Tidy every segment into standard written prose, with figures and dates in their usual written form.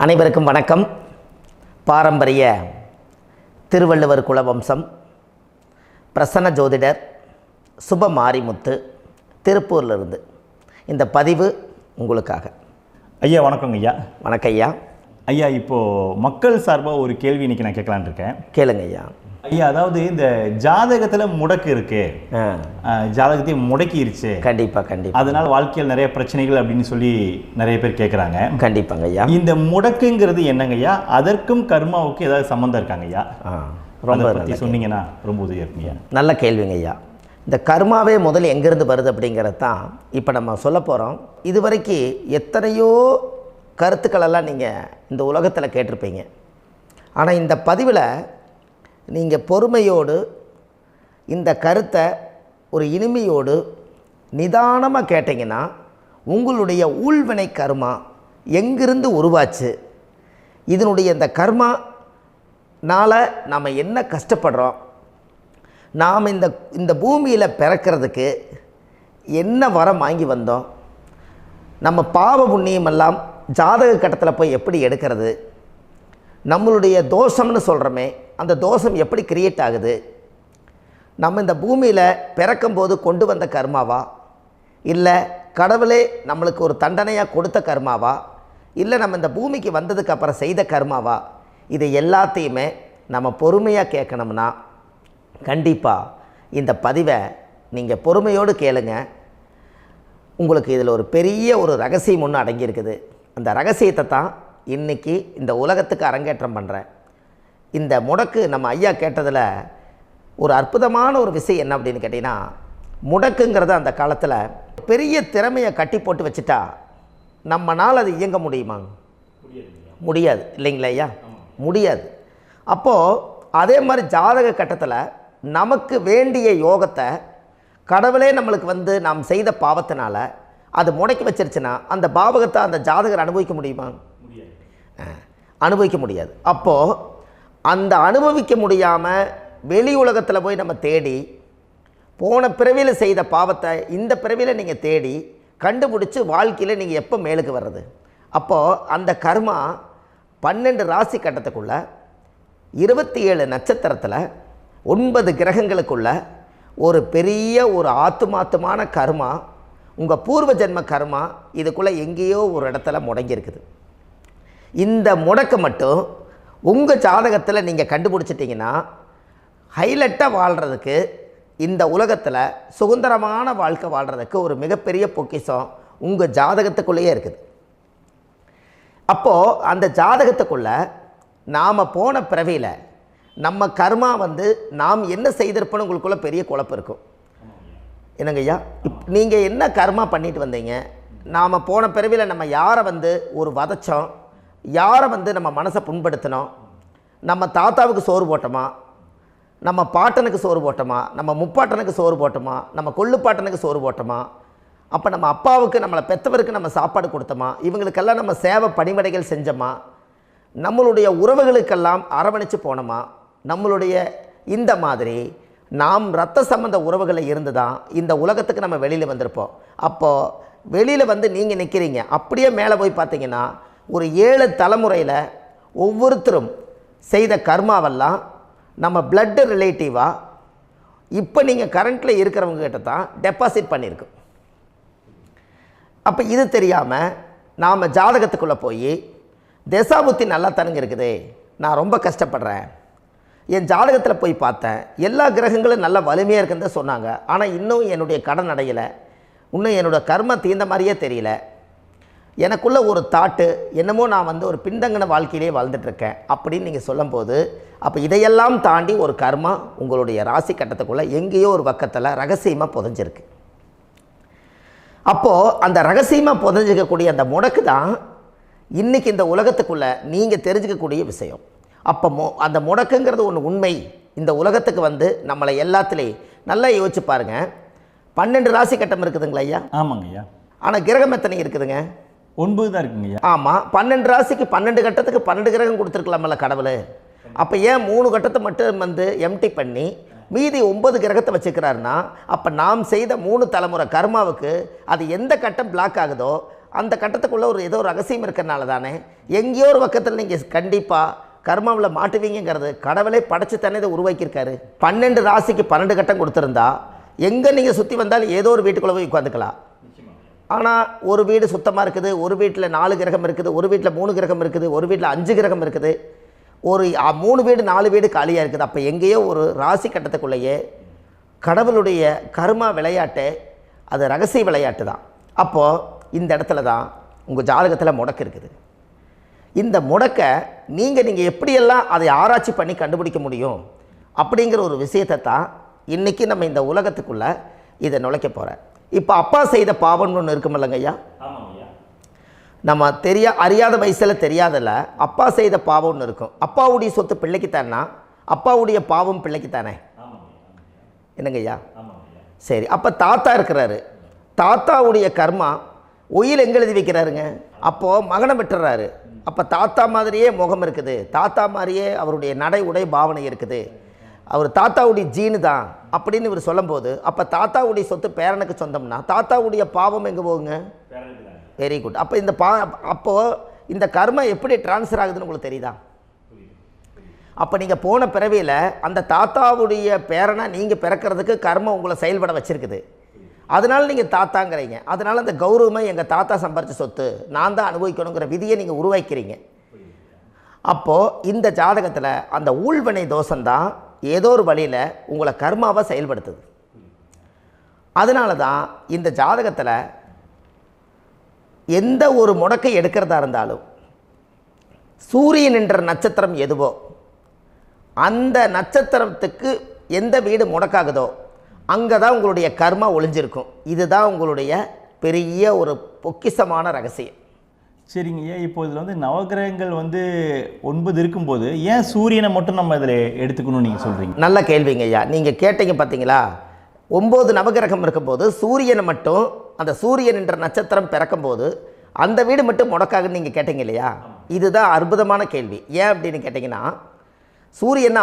அனைவருக்கும் வணக்கம். பாரம்பரிய திருவள்ளுவர் குலவம்சம் பிரசன்ன ஜோதிடர் சுப மாரிமுத்து திருப்பூரிலிருந்து இந்த பதிவு உங்களுக்காக. ஐயா வணக்கங்க ஐயா. வணக்கம் ஐயா. ஐயா இப்போது மக்கள் சார்பாக ஒரு கேள்வி இன்றைக்கி நான் கேட்கலான் இருக்கேன். கேளுங்க ஐயா. ஐயா, அதாவது இந்த ஜாதகத்தில் முடக்கு இருக்கு, ஜாதகத்தையும் முடக்கிருச்சு, கண்டிப்பாக அதனால் வாழ்க்கையில் நிறைய பிரச்சனைகள் அப்படின்னு சொல்லி நிறைய பேர் கேட்குறாங்க. கண்டிப்பாங்க ஐயா. இந்த முடக்குங்கிறது என்னங்க ஐயா? அதற்கும் கர்மாவுக்கு ஏதாவது சம்மந்தம் இருக்காங்க ஐயா? ரொம்ப பற்றி சொன்னீங்கன்னா ரொம்ப உதவியாக இருக்குங்க. நல்ல கேள்விங்க ஐயா. இந்த கர்மாவே முதல்ல எங்கேருந்து வருது அப்படிங்கிறது தான் இப்போ நம்ம சொல்ல போகிறோம். இதுவரைக்கும் எத்தனையோ கருத்துக்களெல்லாம் நீங்கள் இந்த உலகத்தில் கேட்டிருப்பீங்க. ஆனால் இந்த பதிவில் நீங்கள் பொறுமையோடு இந்த கருத்தை ஒரு இனிமையோடு நிதானமாக கேட்டிங்கன்னா உங்களுடைய ஊழ்வினை கர்மா எங்கிருந்து உருவாச்சு, இதனுடைய இந்த கர்மானால் நாம் என்ன கஷ்டப்படுறோம், நாம் இந்த பூமியில் பிறக்கிறதுக்கு என்ன வரம் வாங்கி வந்தோம், நம்ம பாவ புண்ணியமெல்லாம் ஜாதக கட்டத்தில் போய் எப்படி எடுக்கிறது, நம்மளுடைய தோஷம்னு சொல்கிறோமே அந்த தோஷம் எப்படி கிரியேட் ஆகுது, நம்ம இந்த பூமியில் பிறக்கும்போது கொண்டு வந்த கர்மாவா, இல்லை கடவுளே நம்மளுக்கு ஒரு தண்டனையாக கொடுத்த கர்மாவா, இல்லை நம்ம இந்த பூமிக்கு வந்ததுக்கு அப்புறம் செய்த கர்மாவா, இது எல்லாத்தையுமே நம்ம பொறுமையாக கேட்கணும்னா கண்டிப்பாக இந்த பதிவை நீங்கள் பொறுமையோடு கேளுங்க. உங்களுக்கு இதில் ஒரு பெரிய ஒரு ரகசியம் ஒன்று அடங்கியிருக்குது. அந்த ரகசியத்தை தான் இன்றைக்கி இந்த உலகத்துக்கு அரங்கேற்றம் பண்ணுறேன். இந்த முடக்கு நம்ம ஐயா கேட்டதில் ஒரு அற்புதமான ஒரு விஷயம் என்ன அப்படின்னு கேட்டிங்கன்னா, முடக்குங்கிறது அந்த காலத்தில் பெரிய திறமையை கட்டி போட்டு வச்சுட்டா நம்மனால் அது இயங்க முடியுமா? முடியாது இல்லைங்களா ஐயா? முடியாது. அப்போது அதே மாதிரி ஜாதக கட்டத்தில் நமக்கு வேண்டிய யோகத்தை கடவுளே நம்மளுக்கு நாம் செய்த பாவத்தினால அது முடக்கி வச்சிருச்சுன்னா அந்த பாவகத்தை அந்த ஜாதகர் அனுபவிக்க முடியுமா? அனுபவிக்க முடியாது. அப்போது அந்த அனுபவிக்க முடியாமல் வெளி உலகத்தில் போய் நம்ம தேடி போன பிறவியில் செய்த பாவத்தை இந்த பிறவியில் நீங்கள் தேடி கண்டுபிடிச்சி வாழ்க்கையில் நீங்கள் எப்போ மேலுக்கு வர்றது? அப்போது அந்த கர்மா 12 ராசி கட்டத்துக்குள்ள 27 நட்சத்திரத்தில் 9 கிரகங்களுக்குள்ள ஒரு பெரிய ஒரு ஆத்துமாத்துமான கர்மா, உங்கள் பூர்வ ஜென்ம கர்மா இதுக்குள்ளே எங்கேயோ ஒரு இடத்துல முடங்கியிருக்குது. இந்த முடக்க மட்டும் உங்கள் ஜாதகத்தில் நீங்கள் கண்டுபிடிச்சிட்டிங்கன்னா ஹைலைட்டாக வாழ்கிறதுக்கு, இந்த உலகத்தில் சுதந்திரமான வாழ்க்கை வாழ்கிறதுக்கு ஒரு மிகப்பெரிய பொக்கிஷம் உங்கள் ஜாதகத்துக்குள்ளேயே இருக்குது. அப்போது அந்த ஜாதகத்துக்குள்ளே நாம் போன பிறவியில் நம்ம கர்மா நாம் என்ன செய்திருப்போன்னு உங்களுக்குள்ளே பெரிய குழப்பம் இருக்கும். என்னங்க ஐயா, நீங்கள் என்ன கர்மா பண்ணிட்டு வந்தீங்க, நாம் போன பிறவியில் நம்ம யாரை ஒரு வதச்சோம், யாரை நம்ம மனசை புண்படுத்தினோம், நம்ம தாத்தாவுக்கு சோறு போட்டோமா, நம்ம பாட்டனுக்கு சோறு போட்டோமா, நம்ம முப்பாட்டனுக்கு சோறு போட்டோமா, நம்ம கொள்ளுப்பாட்டனுக்கு சோறு போட்டோமா, அப்போ நம்ம அப்பாவுக்கு நம்மளை பெற்றவருக்கு நம்ம சாப்பாடு கொடுத்தோமா, இவங்களுக்கெல்லாம் நம்ம சேவை பணிமடைகள் செஞ்சோமா, நம்மளுடைய உறவுகளுக்கெல்லாம் அரவணைச்சு போனோமா, நம்மளுடைய இந்த மாதிரி நாம் இரத்த சம்பந்த உறவுகளை இருந்து தான் இந்த உலகத்துக்கு நம்ம வெளியில் வந்திருப்போம். அப்போது வெளியில் நீங்கள் நிற்கிறீங்க, அப்படியே மேலே போய் பார்த்தீங்கன்னா ஒரு 7 தலைமுறையில் ஒவ்வொருத்தரும் செய்த கர்மாவெல்லாம் நம்ம பிளட்டு ரிலேட்டிவாக இப்போ நீங்கள் கரண்ட்டில் இருக்கிறவங்க கிட்ட தான் டெபாசிட் பண்ணியிருக்கோம். அப்போ இது தெரியாமல் நாம் ஜாதகத்துக்குள்ளே போய் தசாபுத்தி நல்லா தனுங்க இருக்குது, நான் ரொம்ப கஷ்டப்படுறேன், என் ஜாதகத்தில் போய் பார்த்தேன் எல்லா கிரகங்களும் நல்ல வலிமையாக இருக்குன்னு தான் சொன்னாங்க, ஆனால் இன்னும் என்னுடைய கடன் அடையலை, இன்னும் என்னோடய கர்ம தீர்ந்த மாதிரியே தெரியல, எனக்குள்ளே ஒரு தாட்டு என்னமோ நான் ஒரு பின்தங்கின வாழ்க்கையிலே வாழ்ந்துட்டுருக்கேன் அப்படின்னு நீங்கள் சொல்லும்போது, அப்போ இதையெல்லாம் தாண்டி ஒரு கர்மா உங்களுடைய ராசி கட்டத்துக்குள்ளே எங்கேயோ ஒரு பக்கத்தில் ரகசியமாக புதைஞ்சிருக்கு. அப்போது அந்த ரகசியமாக புதைஞ்சிக்கக்கூடிய அந்த முடக்கு தான் இன்றைக்கி இந்த உலகத்துக்குள்ளே நீங்கள் தெரிஞ்சுக்கக்கூடிய விஷயம். அப்போ அந்த முடக்குங்கிறது ஒன்று உண்மை. இந்த உலகத்துக்கு நம்மளை எல்லாத்துலேயும் நல்லா யோசிச்சு பாருங்கள். 12 ராசி கட்டம் இருக்குதுங்களா ஐயா? ஆமாங்க ஐயா. ஆனால் கிரகம் எத்தனை இருக்குதுங்க? 9 தான் இருக்குங்க ஐயா. ஆமாம், 12 ராசிக்கு 12 கட்டத்துக்கு 12 கிரகம் கொடுத்துருக்கலாமல்ல கடவுள். அப்போ ஏன் 3 கட்டத்தை மட்டும் எம்டி பண்ணி மீதி 9 கிரகத்தை வச்சுக்கிறாருன்னா, அப்போ நாம் செய்த 3 தலைமுறை கர்மாவுக்கு அது எந்த கட்டம் பிளாக் ஆகுதோ அந்த கட்டத்துக்குள்ளே ஏதோ ஒரு ரகசியம் இருக்கிறனால தானே எங்கேயோ ஒரு பக்கத்தில் நீங்கள் கண்டிப்பாக கர்மாவில் மாட்டுவீங்கிறது கடவுளே படைச்சு தானே இதை உருவாக்கியிருக்காரு. 12 ராசிக்கு 12 கட்டம் கொடுத்துருந்தா எங்கே நீங்கள் சுற்றி வந்தாலும் ஏதோ ஒரு வீட்டுக்குள்ளே போய் உட்காந்துக்கலாம். ஆனால் ஒரு வீடு சுத்தமாக இருக்குது, ஒரு வீட்டில் 4 கிரகம் இருக்குது, ஒரு வீட்டில் 3 கிரகம் இருக்குது, ஒரு வீட்டில் 5 கிரகம் இருக்குது, ஒரு 3 வீடு 4 வீடு காலியாக இருக்குது. அப்போ எங்கேயோ ஒரு ராசி கட்டத்துக்குள்ளேயே கடவுளுடைய கர்மா விளையாட்டு, அது ரகசிய விளையாட்டு தான். அப்போது இந்த இடத்துல தான் உங்கள் ஜாதகத்தில் முடக்கு இருக்குது. இந்த முடக்கை நீங்கள் எப்படியெல்லாம் அதை ஆராய்ச்சி பண்ணி கண்டுபிடிக்க முடியும் அப்படிங்கிற ஒரு விஷயத்தை தான் இன்றைக்கி நம்ம இந்த உலகத்துக்குள்ளே இதை நுழைக்க போகிறேன். இப்போ அப்பா செய்த பாவம்னு ஒன்று இருக்குமில்லங்க ஐயா, நம்ம அறியாத வயசில் தெரியாதில்ல, அப்பா செய்த பாவம்னு இருக்கும். அப்பாவுடைய சொத்து பிள்ளைக்குத்தானா, அப்பாவுடைய பாவம் பிள்ளைக்குத்தானே, என்னங்க ஐயா? சரி, அப்போ தாத்தா இருக்கிறாரு, தாத்தாவுடைய கர்மா உயிர் எங்கே எழுதி வைக்கிறாருங்க? அப்போது மகனை விட்டுறாரு. அப்போ தாத்தா மாதிரியே முகம் இருக்குது, தாத்தா மாதிரியே அவருடைய நடை உடை பாவனை இருக்குது, அவர் தாத்தாவுடைய ஜீனு தான் அப்படின்னு இவர் சொல்லும்போது, அப்போ தாத்தாவுடைய சொத்து பேரனுக்கு சொந்தம்னா தாத்தாவுடைய பாவம் எங்கே போகுங்க? Very good. அப்போ அப்போது இந்த கர்மா எப்படி டிரான்ஸ்ஃபர் ஆகுதுன்னு உங்களுக்கு தெரியுதா? அப்போ நீங்கள் போன பிறவியில் அந்த தாத்தாவுடைய பேரனை நீங்கள் பிறக்கிறதுக்கு கர்மம் உங்களை செயல்பட வச்சுருக்குது. அதனால் நீங்கள் தாத்தாங்கிறீங்க. அதனால் அந்த கௌரவமாக எங்கள் தாத்தா சம்பாரித்த சொத்து நான் தான் அனுபவிக்கணுங்கிற விதியை நீங்கள் உருவாக்கிறீங்க. அப்போது இந்த ஜாதகத்தில் அந்த ஊழ்வினை தோஷந்தான் ஏதோ ஒரு வழியில் உங்களை கர்மாவை செயல்படுத்துது. அதனால தான் இந்த ஜாதகத்தில் எந்த ஒரு முடக்கை எடுக்கிறதா இருந்தாலும் சூரியன் என்ற நட்சத்திரம் எதுவோ அந்த நட்சத்திரத்துக்கு எந்த வீடு முடக்காகுதோ அங்கே தான் உங்களுடைய கர்மா ஒளிஞ்சிருக்கும். இதுதான் உங்களுடைய பெரிய ஒரு பொக்கிஷமான ரகசியம். சரிங்க ஐயா, இப்போ இதில் நவகிரகங்கள் 9 இருக்கும்போது ஏன் சூரியனை மட்டும் நம்ம இதில் எடுத்துக்கணும்னு நீங்கள் சொல்கிறீங்க? நல்ல கேள்விங்க ஐயா. நீங்கள் கேட்டீங்க பார்த்தீங்களா, 9 நவகிரகம் இருக்கும்போது சூரியனை மட்டும், அந்த சூரியன் என்ற நட்சத்திரம் பிறக்கும்போது அந்த வீடு மட்டும் முடக்காகுன்னு நீங்கள் கேட்டீங்க இல்லையா? இதுதான் அற்புதமான கேள்வி. ஏன் அப்படின்னு கேட்டிங்கன்னா, சூரியன்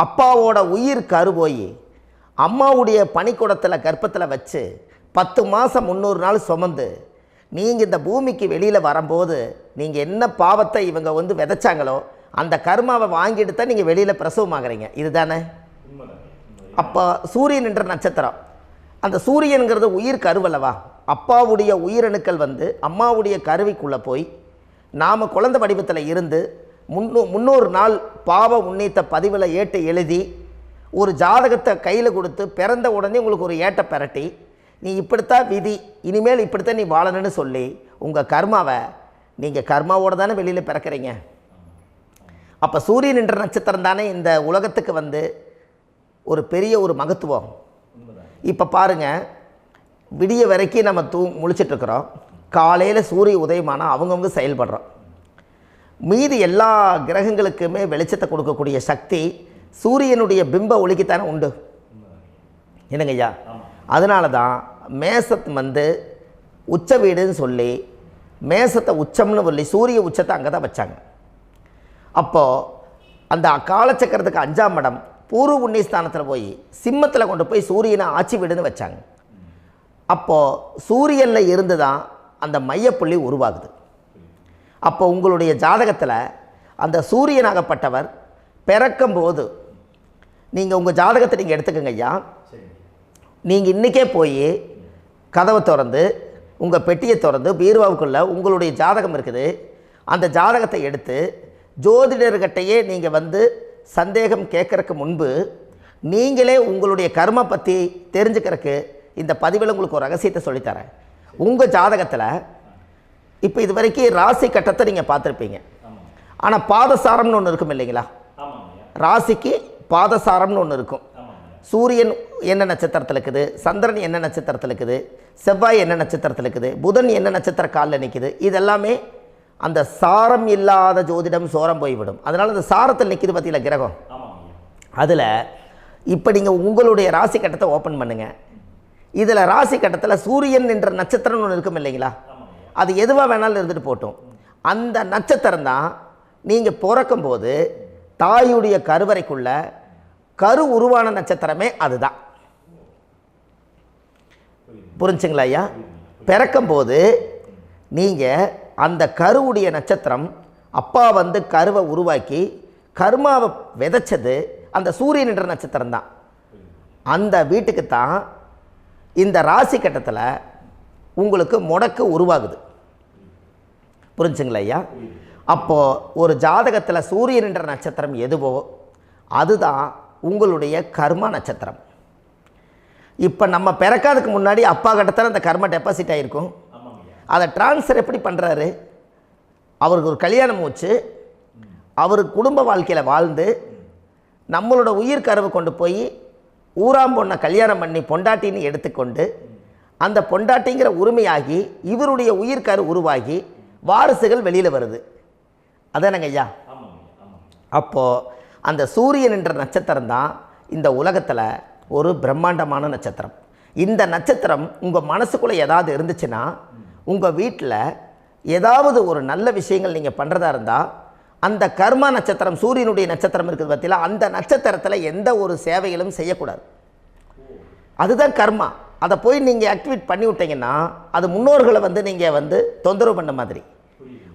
அப்பாவோட உயிர் கரு போய் அம்மாவுடைய பனிக்கூடத்தில் கர்ப்பத்தில் வச்சு 10 மாதம் 300 நாள் சுமந்து நீங்கள் இந்த பூமிக்கு வெளியில் வரும்போது நீங்கள் என்ன பாவத்தை இவங்க விதைச்சாங்களோ அந்த கர்மாவை வாங்கிட்டு தான் நீங்கள் வெளியில் பிரசவமாகறீங்க. இதுதானே? அப்போ சூரியன் என்ற நட்சத்திரம், அந்த சூரியனுங்கிறது உயிர் கருவல்லவா, அப்பாவுடைய உயிரணுக்கள் அம்மாவுடைய கருவிக்குள்ளே போய் நாம் குழந்தை வடிவத்தில் இருந்து 300 நாள் பாவ உன்னித்த பதிவில் ஏட்டு எழுதி ஒரு ஜாதகத்தை கையில் கொடுத்து பிறந்த உடனே உங்களுக்கு ஒரு ஏட்டை பெரட்டி நீ இப்படித்தான் விதி, இனிமேல் இப்படித்தான் நீ வாழணும்னு சொல்லி உங்கள் கர்மாவை நீங்கள் கர்மாவோடு தானே வெளியில் பிறக்கிறீங்க. அப்போ சூரியன் என்ற நட்சத்திரம் தானே இந்த உலகத்துக்கு ஒரு பெரிய ஒரு மகத்துவம். இப்போ பாருங்கள், விடிய வரைக்கும் நம்ம முழிச்சிட்ருக்குறோம், காலையில் சூரிய உதயமானால் அவங்கவுங்க செயல்படுறோம். மீதி எல்லா கிரகங்களுக்குமே வெளிச்சத்தை கொடுக்கக்கூடிய சக்தி சூரியனுடைய பிம்ப ஒளிக்குத்தானே உண்டு, என்னங்க ஐயா? அதனால தான் மேசத்து உச்ச வீடுன்னு சொல்லி மேசத்தை உச்சம்னு சொல்லி சூரிய உச்சத்தை அங்கே தான் வச்சாங்க. அப்போது அந்த காலச்சக்கரத்துக்கு 5ஆம் இடம் பூர்வ புண்ணியஸ்தானத்தில் போய் சிம்மத்தில் கொண்டு போய் சூரியனை ஆட்சி வீடுன்னு வச்சாங்க. அப்போது சூரியனில் இருந்து தான் அந்த மையப்புள்ளி உருவாகுது. அப்போ உங்களுடைய ஜாதகத்தில் அந்த சூரியனாகப்பட்டவர் பிறக்கும்போது நீங்கள் உங்கள் ஜாதகத்தை நீங்கள் எடுத்துக்கங்க ஐயா. நீங்கள் இன்றைக்கே போய் கதவை திறந்து உங்கள் பெட்டியை திறந்து பீர்வாவுக்குள்ளே உங்களுடைய ஜாதகம் இருக்குது, அந்த ஜாதகத்தை எடுத்து ஜோதிடர்கிட்டையே நீங்கள் சந்தேகம் கேட்குறக்கு முன்பு நீங்களே உங்களுடைய கர்ம பற்றி தெரிஞ்சுக்கிறதுக்கு இந்த பதிவில் உங்களுக்கு ஒரு ரகசியத்தை சொல்லித்தரேன். உங்கள் ஜாதகத்தில் இப்போ இது வரைக்கும் ராசி கட்டத்தை நீங்கள் பார்த்துருப்பீங்க, ஆனால் பாதசாரம்னு ஒன்று இருக்கும் இல்லைங்களா? ராசிக்கு பாதசாரம்னு ஒன்று இருக்கும். சூரியன் என்ன நட்சத்திரத்தில் இருக்குது, சந்திரன் என்ன நட்சத்திரத்தில் இருக்குது, செவ்வாய் என்ன நட்சத்திரத்தில் இருக்குது, புதன் என்ன நட்சத்திர காலில் நிற்குது, இதெல்லாமே அந்த சாரம் இல்லாத ஜோதிடம் சோரம் போய்விடும். அதனால் அந்த சாரத்தில் நிற்கிது பார்த்தீங்களா கிரகம், அதில் இப்போ நீங்கள் உங்களுடைய ராசி கட்டத்தை ஓப்பன் பண்ணுங்கள். இதில் ராசி கட்டத்தில் சூரியன் என்ற நட்சத்திரம்னு ஒன்று இருக்கும் இல்லைங்களா? அது எதுவாக வேணாலும் இருந்துட்டு போட்டோம். அந்த நட்சத்திரம் தான் நீங்கள் பிறக்கும்போது தாயுடைய கருவறைக்குள்ள கரு உருவான நட்சத்திரமே அதுதான். புரிஞ்சுங்களா ஐயா? பிறக்கும்போது நீங்கள் அந்த கருவுடைய நட்சத்திரம் அப்பா வந்து கருவை உருவாக்கி கர்மாவை விதைச்சது அந்த சூரியன் என்ற நட்சத்திரம் தான். அந்த வீட்டுக்கு தான் இந்த ராசி கட்டத்தில் உங்களுக்கு முடக்கு உருவாகுது. புரிஞ்சுங்களா ஐயா? அப்போது ஒரு ஜாதகத்தில் சூரியன் என்ற நட்சத்திரம் எதுவோ அதுதான் உங்களுடைய கர்மா நட்சத்திரம். இப்போ நம்ம பிறக்காதுக்கு முன்னாடி அப்பா கட்டத்தில் அந்த கர்மா டெபாசிட் ஆகிருக்கும். அதை ட்ரான்ஸ்ஃபர் எப்படி பண்ணுறாரு? அவருக்கு ஒரு கல்யாணம் வச்சு அவர் குடும்ப வாழ்க்கையில் வாழ்ந்து நம்மளோட உயிர் கருவை கொண்டு போய் ஊராம் பொண்ணை கல்யாணம் பண்ணி பொண்டாட்டின்னு எடுத்துக்கொண்டு அந்த பொண்டாட்டிங்கிற உரிமையாகி இவருடைய உயிர் கரு உருவாகி வாரிசுகள் வெளியில் வருது. அதானங்க ஐயா? அப்போது அந்த சூரியன் என்ற நட்சத்திரம் தான் இந்த உலகத்தில் ஒரு பிரம்மாண்டமான நட்சத்திரம். இந்த நட்சத்திரம் உங்கள் மனசுக்குள்ளே ஏதாவது இருந்துச்சுன்னா உங்கள் வீட்டில் ஏதாவது ஒரு நல்ல விஷயங்கள் நீங்கள் பண்ணுறதா இருந்தால் அந்த கர்மா நட்சத்திரம் சூரியனுடைய நட்சத்திரம் இருக்குது பார்த்தீங்களா, அந்த நட்சத்திரத்தில் எந்த ஒரு சேவைகளும் செய்யக்கூடாது. அதுதான் கர்மா. அதை போய் நீங்கள் ஆக்டிவேட் பண்ணி விட்டீங்கன்னா அது முன்னோர்களை வந்து நீங்கள் வந்து தொந்தரவு பண்ண மாதிரி.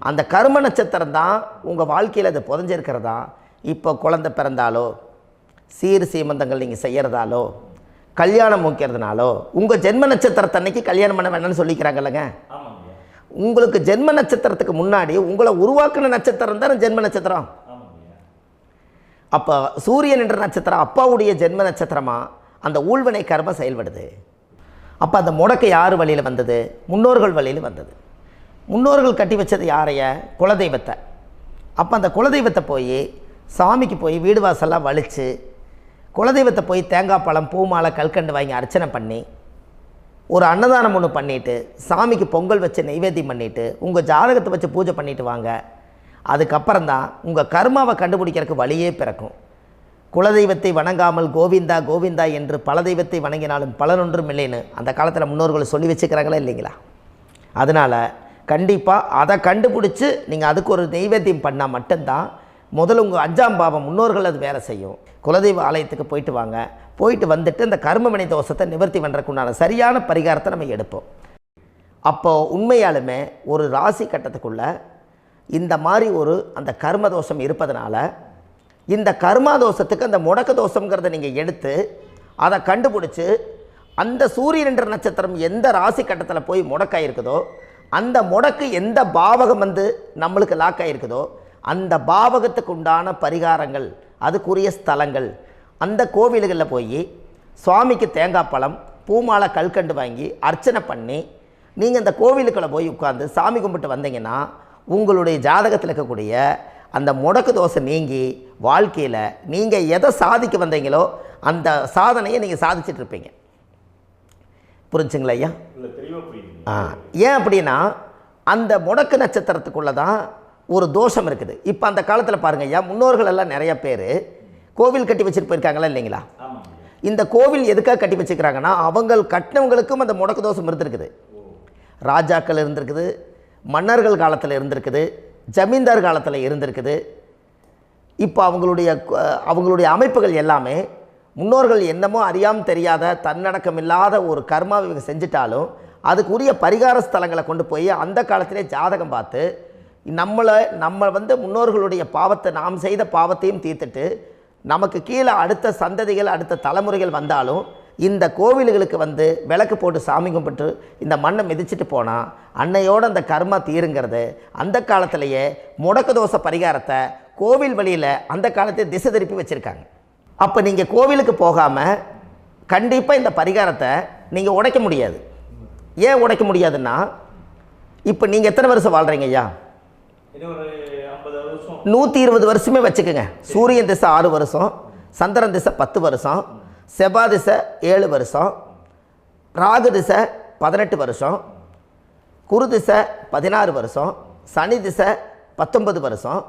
அந்த கர்ம நட்சத்திரம் தான் உங்கள் வாழ்க்கையில் அது புதஞ்சிருக்கிறதா. இப்போ குழந்தை பிறந்தாலோ சீர் சீமந்தங்கள் நீங்கள் செய்கிறதாலோ கல்யாணம் முக்கிறதுனாலோ உங்கள் ஜென்ம நட்சத்திரத்தன்னைக்கு கல்யாணம் பண்ண வேண்டாம்னு சொல்லிக்கிறாங்கல்லங்க. உங்களுக்கு ஜென்ம நட்சத்திரத்துக்கு முன்னாடி உங்களை உருவாக்குன நட்சத்திரம் தான் ஜென்ம நட்சத்திரம். அப்போ சூரியன் என்ற நட்சத்திரம் அப்பாவுடைய ஜென்ம நட்சத்திரமாக அந்த ஊழ்வினை கர்மம் செயல்படுது. அப்போ அந்த முடக்கு யார் வழியில் வந்தது? முன்னோர்கள் வழியில் வந்தது. முன்னோர்கள் கட்டி வச்சது யாரைய? குலதெய்வத்தை. அப்போ அந்த குலதெய்வத்தை போய் சாமிக்கு போய் வீடு வாசல்லாம் வலித்து குலதெய்வத்தை போய் தேங்காய் பழம் பூ மாலை கல்கண்டு வாங்கி அர்ச்சனை பண்ணி ஒரு அன்னதானம் ஒன்று பண்ணிவிட்டு சாமிக்கு பொங்கல் வச்சு நைவேத்தியம் பண்ணிவிட்டு உங்கள் ஜாதகத்தை வச்சு பூஜை பண்ணிவிட்டு வாங்க. அதுக்கப்புறம் தான் உங்கள் கர்மாவை கண்டுபிடிக்கிறதுக்கு வழியே பிறக்கும். குலதெய்வத்தை வணங்காமல் கோவிந்தா கோவிந்தா என்று பல தெய்வத்தை வணங்கினாலும் பலனொன்றும் இல்லைன்னு அந்த காலத்தில் முன்னோர்கள் சொல்லி வச்சுக்கிறாங்களா இல்லைங்களா? அதனால் கண்டிப்பாக அதை கண்டுபிடிச்சி நீங்கள் அதுக்கு ஒரு நைவேத்தியம் பண்ணால் மட்டும்தான் முதல்ல உங்கள் 5ஆம் பாவம் முன்னோர்கள் அது வேலை செய்யும். குலதெய்வ ஆலயத்துக்கு போயிட்டு வாங்க. போயிட்டு வந்துட்டு இந்த கர்மவினை தோஷத்தை நிவர்த்தி பண்ணுறதுக்குண்டான சரியான பரிகாரத்தை நம்ம எடுப்போம். அப்போது உண்மையாலுமே ஒரு ராசி கட்டத்துக்குள்ளே இந்த மாதிரி ஒரு அந்த கர்ம தோஷம் இருப்பதனால இந்த கர்மா தோஷத்துக்கு அந்த முடக்க தோஷங்கிறத நீங்கள் எடுத்து அதை கண்டுபிடிச்சி அந்த சூரியன் என்ற நட்சத்திரம் எந்த ராசி கட்டத்தில் போய் முடக்காயிருக்குதோ அந்த முடக்கு எந்த பாவகம் வந்து நம்மளுக்கு லாக் ஆகிருக்குதோ அந்த பாவகத்துக்கு உண்டான பரிகாரங்கள் அதுக்குரிய ஸ்தலங்கள் அந்த கோவில்களில் போய் சுவாமிக்கு தேங்காய் பழம் பூமாலை கல்கண்டு வாங்கி அர்ச்சனை பண்ணி நீங்கள் இந்த கோவிலுக்குள்ளே போய் உட்காந்து சாமி கும்பிட்டு வந்தீங்கன்னா உங்களுடைய ஜாதகத்தில் இருக்கக்கூடிய அந்த முடக்கு தோசை நீங்கி வாழ்க்கையில் நீங்கள் எதை சாதிக்க வந்தீங்களோ அந்த சாதனையை நீங்கள் சாதிச்சிட்ருப்பீங்க. புரிஞ்சுங்களா ஐயா? ஏன் அப்படின்னா அந்த முடக்கு நட்சத்திரத்துக்குள்ளே தான் ஒரு தோஷம் இருக்குது. இப்போ அந்த காலத்தில் பாருங்கள் ஐயா, முன்னோர்கள் எல்லாம் நிறைய பேர் கோவில் கட்டி வச்சுட்டு போயிருக்காங்களா இல்லைங்களா? இந்த கோவில் எதுக்காக கட்டி வச்சுக்கிறாங்கன்னா அவங்க கட்டினவங்களுக்கும் அந்த முடக்கு தோஷம் இருந்திருக்குது. ராஜாக்கள் இருந்திருக்குது, மன்னர்கள் காலத்தில் இருந்திருக்குது, ஜமீன்தார் காலத்தில் இருந்திருக்குது. இப்போ அவங்களுடைய அமைப்புகள் எல்லாமே முன்னோர்கள் என்னமோ அறியாமல் தெரியாத தன்னடக்கம் இல்லாத ஒரு கர்மாவை இவங்க செஞ்சிட்டாலும் அதுக்குரிய பரிகார ஸ்தலங்களை கொண்டு போய் அந்த காலத்திலே ஜாதகம் பார்த்து நம்ம வந்து முன்னோர்களுடைய பாவத்தை நாம் செய்த பாவத்தையும் தீர்த்துட்டு நமக்கு கீழே அடுத்த சந்ததிகள் அடுத்த தலைமுறைகள் வந்தாலும் இந்த கோவில்களுக்கு வந்து விளக்கு போட்டு சாமி கும்பிட்டு இந்த மண்ணை மிதிச்சுட்டு போனால் அன்னையோடு அந்த கர்மா தீருங்கிறது அந்த காலத்திலேயே முடக்க தோஷ பரிகாரத்தை கோவில் வழியில் அந்த காலத்தை திசை திருப்பி வச்சுருக்காங்க. அப்போ நீங்கள் கோவிலுக்கு போகாமல் கண்டிப்பாக இந்த பரிகாரத்தை நீங்கள் உடைக்க முடியாது. ஏன் உடைக்க முடியாதுன்னா இப்போ நீங்கள் எத்தனை வருஷம் வாழ்கிறீங்க ஐயா? 120 வருஷமே வச்சுக்கோங்க. சூரியன் திசை 6 வருஷம், சந்திரன் திசை 10 வருஷம், செவ்வாய் திசை 7 வருஷம், ராகு திசை 18 வருஷம், குரு திசை 16 வருஷம், சனி திசை 19 வருஷம்,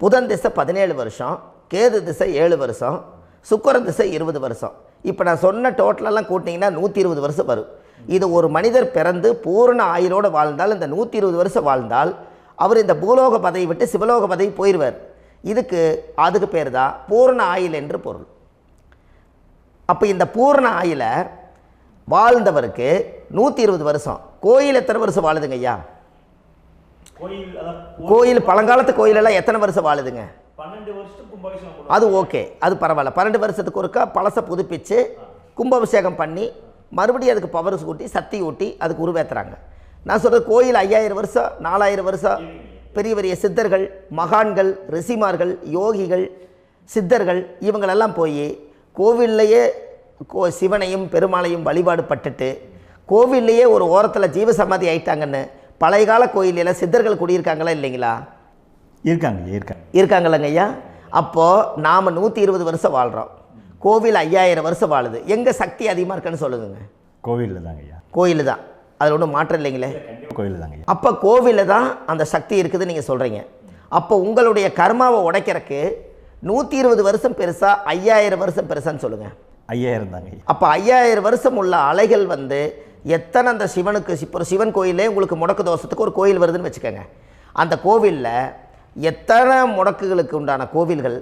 புதன் திசை 17 வருஷம், கேது திசை 7 வருஷம், சுக்கிரன் திசை 20 வருஷம். இப்போ நான் சொன்ன டோட்டலெல்லாம் கூட்டிங்கன்னா 120 வருஷம் வரும். இது ஒரு மனிதர் பிறந்து பூரண ஆயுளோடு வாழ்ந்தால் இந்த 120 வருஷம் வாழ்ந்தால் அவர் இந்த பூலோக பதவி விட்டு சிவலோக பதவி போயிடுவார். அதுக்கு பேர் தான் பூரண ஆயுள் என்று பொருள். அப்போ இந்த பூரண ஆயுளை வாழ்ந்தவருக்கு 120 வருஷம். கோயில் எத்தனை வருஷம் வாழுதுங்க ஐயா? கோயில் பழங்காலத்து கோயிலெல்லாம் எத்தனை வருஷம் வாழுதுங்க? 12 வருஷத்துக்கு கும்பாபிஷேகம். அது ஓகே, அது பரவாயில்ல. 12 வருஷத்துக்கு ஒருக்கா பழசை புதுப்பிச்சு கும்பாபிஷேகம் பண்ணி மறுபடியும் அதுக்கு பவர் ஊட்டி சக்தி ஊட்டி அதுக்கு உருவேற்றுறாங்க. நான் சொல்கிறது கோயில் 5000 வருஷம் 4000 வருஷம் பெரிய பெரிய சித்தர்கள், மகான்கள், ரிஷிமார்கள், யோகிகள், சித்தர்கள் இவங்களெல்லாம் போய் கோவில்லையே சிவனையும் பெருமாளையும் வழிபாடு பட்டுட்டு கோவில்லையே ஒரு ஓரத்தில் ஜீவசமாதி ஆயிட்டாங்கன்னு பழைய கால கோயிலில் சித்தர்கள் குடியிருக்காங்களா இல்லைங்களா? இருக்காங்கல்லங்க ஐயா. அப்போது நாம் 120 வருஷம் வாழ்கிறோம், கோவில் 5000 வருஷம் வாழுது. எங்கே சக்தி அதிகமாக இருக்குன்னு சொல்லுங்க? கோவிலில் தாங்க ஐயா. கோயில் தான், அதில் ஒன்றும் மாற்றம் இல்லைங்களே. கோயில் தாங்க. அப்போ கோவிலில் தான் அந்த சக்தி இருக்குதுன்னு நீங்கள் சொல்கிறீங்க. அப்போ உங்களுடைய கர்மாவை உடைக்கிறதுக்கு 120 வருஷம் பெருசா 5000 வருஷம் பெருசான்னு சொல்லுங்கள்? 5000 தாங்க. அப்போ 5000 வருஷம் உள்ள அலைகள் வந்து எத்தனை அந்த சிவனுக்கு இப்போ சிவன் கோயிலே உங்களுக்கு முடக்கு தோஷத்துக்கு ஒரு கோயில் வருதுன்னு வச்சுக்கோங்க. அந்த கோவிலில் எத்தனை முடக்குகளுக்கு உண்டான கோவில்கள்,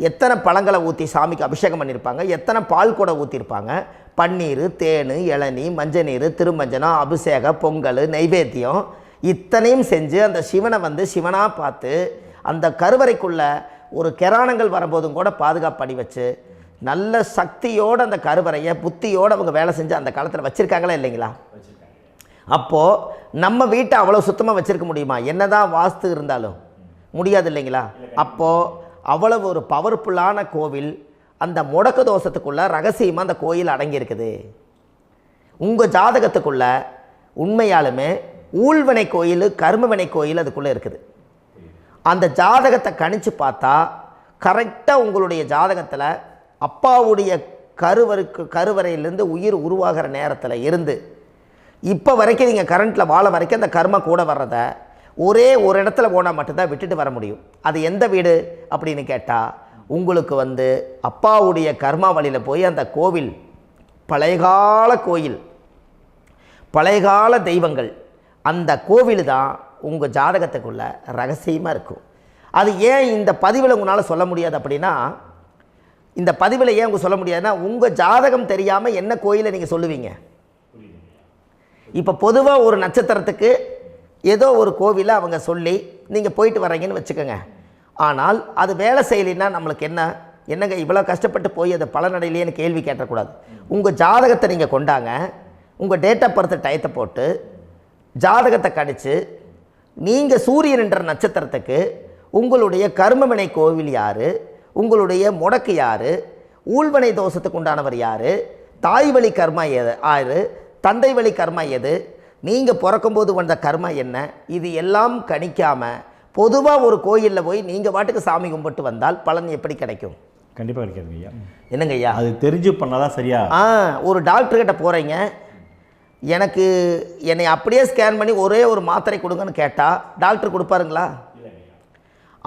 எத்தனை பழங்களை ஊற்றி சாமிக்கு அபிஷேகம் பண்ணியிருப்பாங்க, எத்தனை பால் கூட ஊற்றிருப்பாங்க, பன்னீர், தேன், இளநீ, மஞ்சள் நீர், திருமஞ்சனம், அபிஷேகம், பொங்கல், நைவேத்தியம் இத்தனையும் செஞ்சு அந்த சிவனை வந்து சிவனாக பார்த்து அந்த கருவறைக்குள்ள ஒரு கிராணங்கள் வரும்போதும் கூட பாதுகாப்பு பண்ணி வச்சு நல்ல சக்தியோடு அந்த கருவறையை புத்தியோடு அவங்க வேலை செஞ்சு அந்த காலத்தில் வச்சுருக்காங்களா இல்லைங்களா? அப்போது நம்ம வீட்டை அவ்வளோ சுத்தமாக வச்சுருக்க முடியுமா? என்னதான் வாஸ்து இருந்தாலும் முடியாது இல்லைங்களா? அப்போது அவ்வளவு ஒரு பவர்ஃபுல்லான கோவில் அந்த முடக்கு தோஷத்துக்குள்ளே ரகசியமாக அந்த கோயில் அடங்கியிருக்குது. உங்கள் ஜாதகத்துக்குள்ளே உண்மையாலுமே ஊழ்வினை கோயில், கர்மவினை கோயில் அதுக்குள்ளே இருக்குது. அந்த ஜாதகத்தை கணிச்சு பார்த்தா கரெக்டாக உங்களுடைய ஜாதகத்தில் அப்பாவுடைய கருவறையிலேருந்து உயிர் உருவாகிற நேரத்தில் இருந்து இப்போ வரைக்கும் நீங்கள் கரண்ட்டில் வாழ வரைக்கும் அந்த கர்ம கூட வர்றதை ஒரே ஒரு இடத்துல போனால் மட்டும்தான் விட்டுட்டு வர முடியும். அது எந்த வீடு அப்படின்னு கேட்டால் உங்களுக்கு வந்து அப்பாவுடைய கர்மா வழியில் போய் அந்த கோவில் பழையகால கோயில், பழையகால தெய்வங்கள், அந்த கோவில் தான் உங்கள் ஜாதகத்துக்குள்ள ரகசியமாக இருக்கும். அது ஏன் இந்த பதிவில் உங்களால் சொல்ல முடியாது அப்படின்னா, இந்த பதிவில் ஏன் உங்க சொல்ல முடியாதுன்னா உங்கள் ஜாதகம் தெரியாமல் என்ன கோயிலை நீங்கள் சொல்லுவீங்க? இப்போ பொதுவாக ஒரு நட்சத்திரத்துக்கு ஏதோ ஒரு கோவிலை அவங்க சொல்லி நீங்கள் போயிட்டு வர்றீங்கன்னு வச்சுக்கோங்க. ஆனால் அது வேலை செய்யலைன்னா நம்மளுக்கு என்னங்க இவ்வளோ கஷ்டப்பட்டு போய் அதை பலனடையிலேன்னு கேள்வி கேட்டக்கூடாது. உங்கள் ஜாதகத்தை நீங்கள் கொண்டாங்க, உங்கள் டேட் ஆஃப் பர்த் டயத்தை போட்டு ஜாதகத்தை கணிச்சு நீங்கள் சூரியன் என்ற நட்சத்திரத்துக்கு உங்களுடைய கர்மவினை கோவில் யார், உங்களுடைய முடக்கு யார், ஊழ்வனை தோஷத்துக்கு உண்டானவர் யார், தாய் வழி கர்மா யார், தந்தை வழி கர்மா எது, நீங்கள் பிறக்கும்போது வந்த கர்மா என்ன, இது எல்லாம் கணிக்காமல் பொதுவாக ஒரு கோயிலில் போய் நீங்கள் பாட்டுக்கு சாமி கும்பிட்டு வந்தால் பலன் எப்படி கிடைக்கும்? கண்டிப்பாக கிடைக்காதுங்க ஐயா. என்னங்க ஐயா? அது தெரிஞ்சு பண்ணாதான் சரியா? ஒரு டாக்டர்கிட்ட போகிறீங்க, என்னை அப்படியே ஸ்கேன் பண்ணி ஒரே ஒரு மாத்திரை கொடுங்கன்னு கேட்டால் டாக்டர் கொடுப்பாருங்களா?